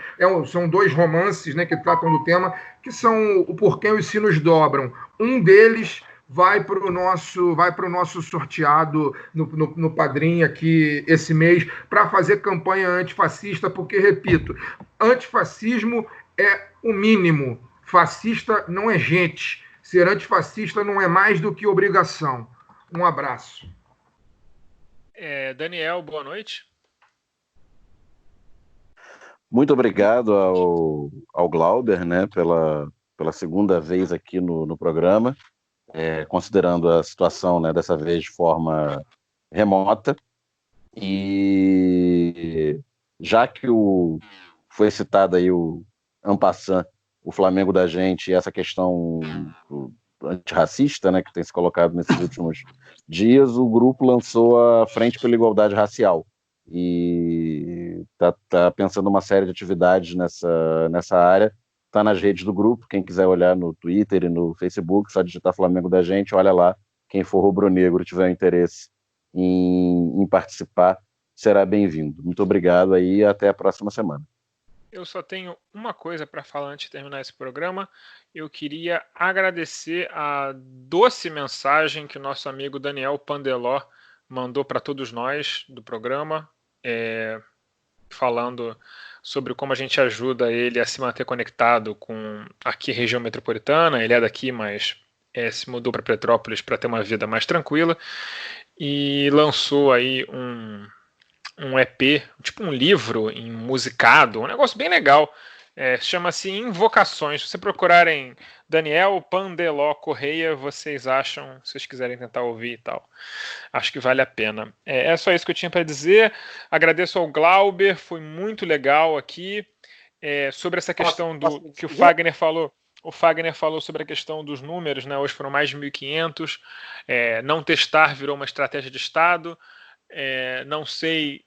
são 2 romances, né, que tratam do tema, que são o Por Quem os Sinos Dobram. Um deles vai para o nosso sorteado no Padrim aqui esse mês, para fazer campanha antifascista, porque, repito, antifascismo é o mínimo, fascista não é gente. Ser antifascista não é mais do que obrigação. Um abraço. Daniel, boa noite. Muito obrigado ao Glauber, né, pela segunda vez aqui no programa, considerando a situação, né, dessa vez de forma remota. E já que foi citado aí o en passant, o Flamengo da gente, e essa questão antirracista, né, que tem se colocado nesses últimos dias, o grupo lançou a Frente pela Igualdade Racial e tá pensando uma série de atividades nessa área. Está nas redes do grupo, quem quiser olhar no Twitter e no Facebook, só digitar Flamengo da gente, olha lá. Quem for rubro-negro tiver interesse em participar, será bem-vindo. Muito obrigado aí e até a próxima semana. Eu só tenho uma coisa para falar antes de terminar esse programa. Eu queria agradecer a doce mensagem que o nosso amigo Daniel Pandeló mandou para todos nós do programa, falando sobre como a gente ajuda ele a se manter conectado com aqui a região metropolitana. Ele é daqui, mas se mudou para Petrópolis para ter uma vida mais tranquila, e lançou aí um EP, tipo um livro em musicado, um negócio bem legal. Chama-se Invocações. Se vocês procurarem Daniel Pandeló Correia, vocês acham, se vocês quiserem tentar ouvir e tal. Acho que vale a pena. É só isso que eu tinha para dizer. Agradeço ao Glauber, foi muito legal aqui. Sobre essa questão que o Fagner falou. O Fagner falou sobre a questão dos números, né? Hoje foram mais de 1.500. Não testar virou uma estratégia de Estado. Não sei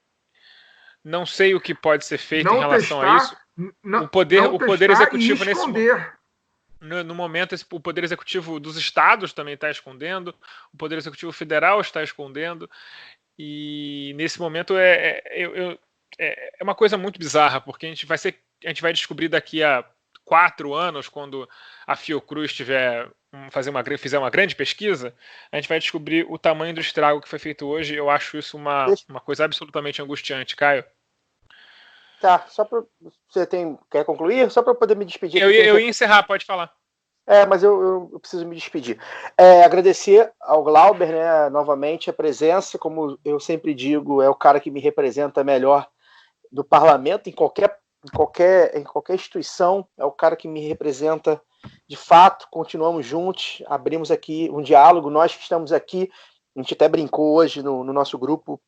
o que pode ser feito em relação a isso. O poder executivo nesse momento, no momento, o poder executivo dos estados também está escondendo, o poder executivo federal está escondendo, e nesse momento é uma coisa muito bizarra, porque a gente vai descobrir daqui a 4 anos, quando a Fiocruz fizer uma grande pesquisa, a gente vai descobrir o tamanho do estrago que foi feito hoje. Eu acho isso uma coisa absolutamente angustiante. Caio? Tá, só para você quer concluir? Só para eu poder me despedir. Eu ia encerrar, pode falar. Mas eu preciso me despedir. Agradecer ao Glauber, né, novamente a presença, como eu sempre digo, é o cara que me representa melhor do parlamento, em qualquer instituição, é o cara que me representa de fato. Continuamos juntos, abrimos aqui um diálogo, nós que estamos aqui, a gente até brincou hoje no nosso grupo,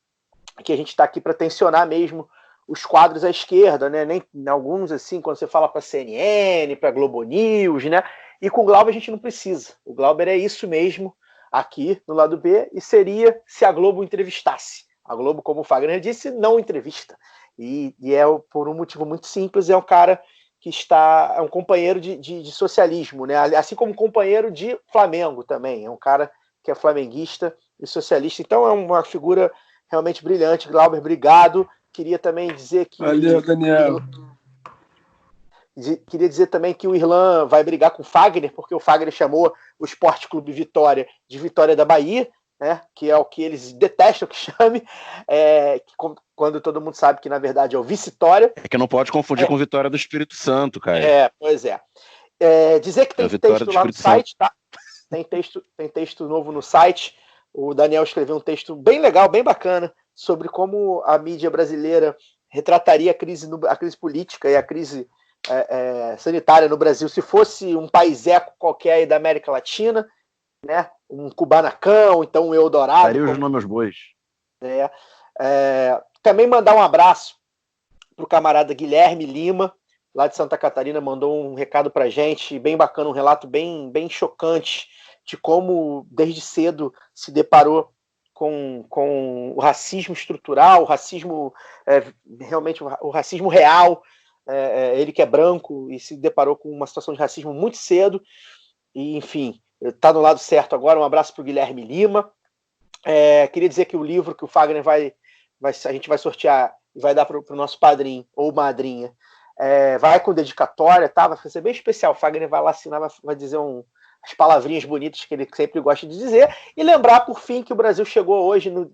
que a gente está aqui para tensionar mesmo os quadros à esquerda, né? Nem alguns, assim, quando você fala para a CNN, para a Globo News, né? E com o Glauber a gente não precisa. O Glauber é isso mesmo aqui no Lado B, e seria se a Globo entrevistasse. A Globo, como o Fagner disse, não entrevista. E por um motivo muito simples, é um cara que é um companheiro de socialismo, né? Assim como um companheiro de Flamengo também. É um cara que é flamenguista e socialista. Então é uma figura realmente brilhante. Glauber, obrigado. Queria também dizer que... Valeu, Daniel. Queria dizer também que o Irlan vai brigar com o Fagner, porque o Fagner chamou o Esporte Clube Vitória de Vitória da Bahia, né, que é o que eles detestam que chame, quando todo mundo sabe que, na verdade, é o Vitória. É que não pode confundir com Vitória do Espírito Santo, cara. Pois é. Dizer que tem texto lá no site, tá? Tem texto novo no site. O Daniel escreveu um texto bem legal, bem bacana, sobre como a mídia brasileira retrataria a crise política e a crise sanitária no Brasil se fosse um país eco qualquer aí da América Latina, né? Um Kubanacan, então um Eldorado. Daria os nomes aos bois. Também mandar um abraço para o camarada Guilherme Lima, lá de Santa Catarina, mandou um recado para a gente, bem bacana, um relato bem chocante de como, desde cedo, se deparou com o racismo estrutural, o racismo, realmente, o racismo real, ele que é branco, e se deparou com uma situação de racismo muito cedo, e, enfim, está no lado certo agora. Um abraço para o Guilherme Lima. Queria dizer que o livro que o Fagner a gente vai sortear e vai dar para o nosso padrinho ou madrinha, vai com dedicatória, tá? Vai ser bem especial. O Fagner vai lá assinar, vai dizer as palavrinhas bonitas que ele sempre gosta de dizer, e lembrar, por fim, que o Brasil chegou hoje no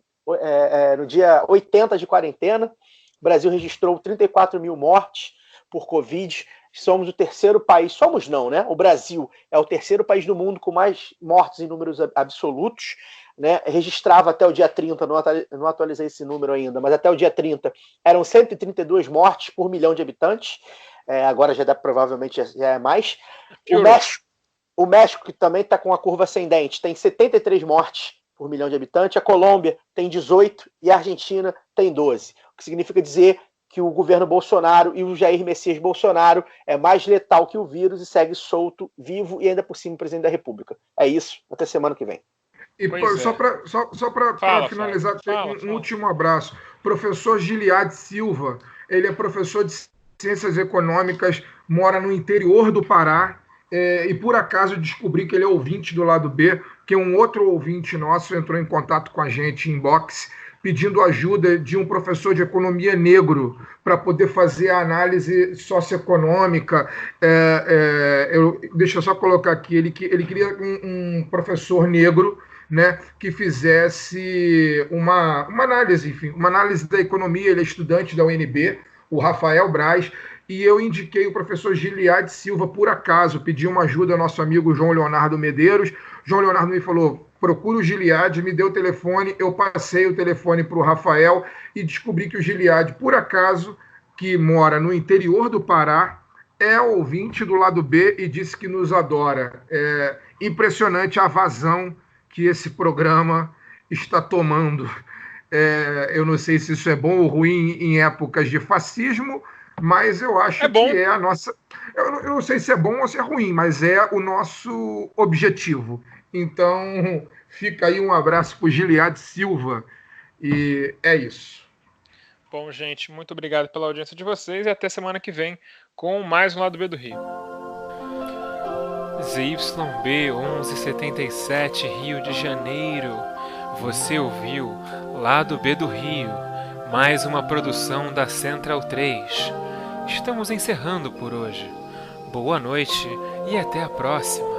dia 80 de quarentena. O Brasil registrou 34 mil mortes por Covid. Somos o terceiro país, somos não, né? O Brasil é o terceiro país do mundo com mais mortes em números absolutos, né? Registrava até o dia 30, não atualizei esse número ainda, mas até o dia 30 eram 132 mortes por milhão de habitantes. Agora provavelmente já é mais. O México, que também está com a curva ascendente, tem 73 mortes por milhão de habitantes. A Colômbia tem 18 e a Argentina tem 12. O que significa dizer que o governo Bolsonaro e o Jair Messias Bolsonaro é mais letal que o vírus e segue solto, vivo e ainda por cima presidente da República. É isso. Até semana que vem. E só para finalizar, um último abraço. Professor Giliad Silva, ele é professor de Ciências Econômicas, mora no interior do Pará, e por acaso descobri que ele é ouvinte do Lado B, que um outro ouvinte nosso entrou em contato com a gente em inbox, pedindo ajuda de um professor de economia negro para poder fazer a análise socioeconômica. Deixa eu só colocar aqui, ele queria um professor negro, né, que fizesse uma análise, enfim, uma análise da economia. Ele é estudante da UNB, o Rafael Braz, e eu indiquei o professor Giliad Silva, por acaso, pedi uma ajuda ao nosso amigo João Leonardo Medeiros. João Leonardo me falou: procura o Giliad, me deu o telefone, eu passei o telefone para o Rafael e descobri que o Giliad, por acaso, que mora no interior do Pará, é ouvinte do Lado B e disse que nos adora. É impressionante a vazão que esse programa está tomando. Eu não sei se isso é bom ou ruim em épocas de fascismo, mas eu acho que é a nossa... Eu não sei se é bom ou se é ruim, mas é o nosso objetivo. Então, fica aí um abraço para o Giliad Silva. E é isso. Bom, gente, muito obrigado pela audiência de vocês e até semana que vem com mais um Lado B do Rio. ZYB 1177, Rio de Janeiro. Você ouviu Lado B do Rio, mais uma produção da Central 3. Estamos encerrando por hoje. Boa noite e até a próxima.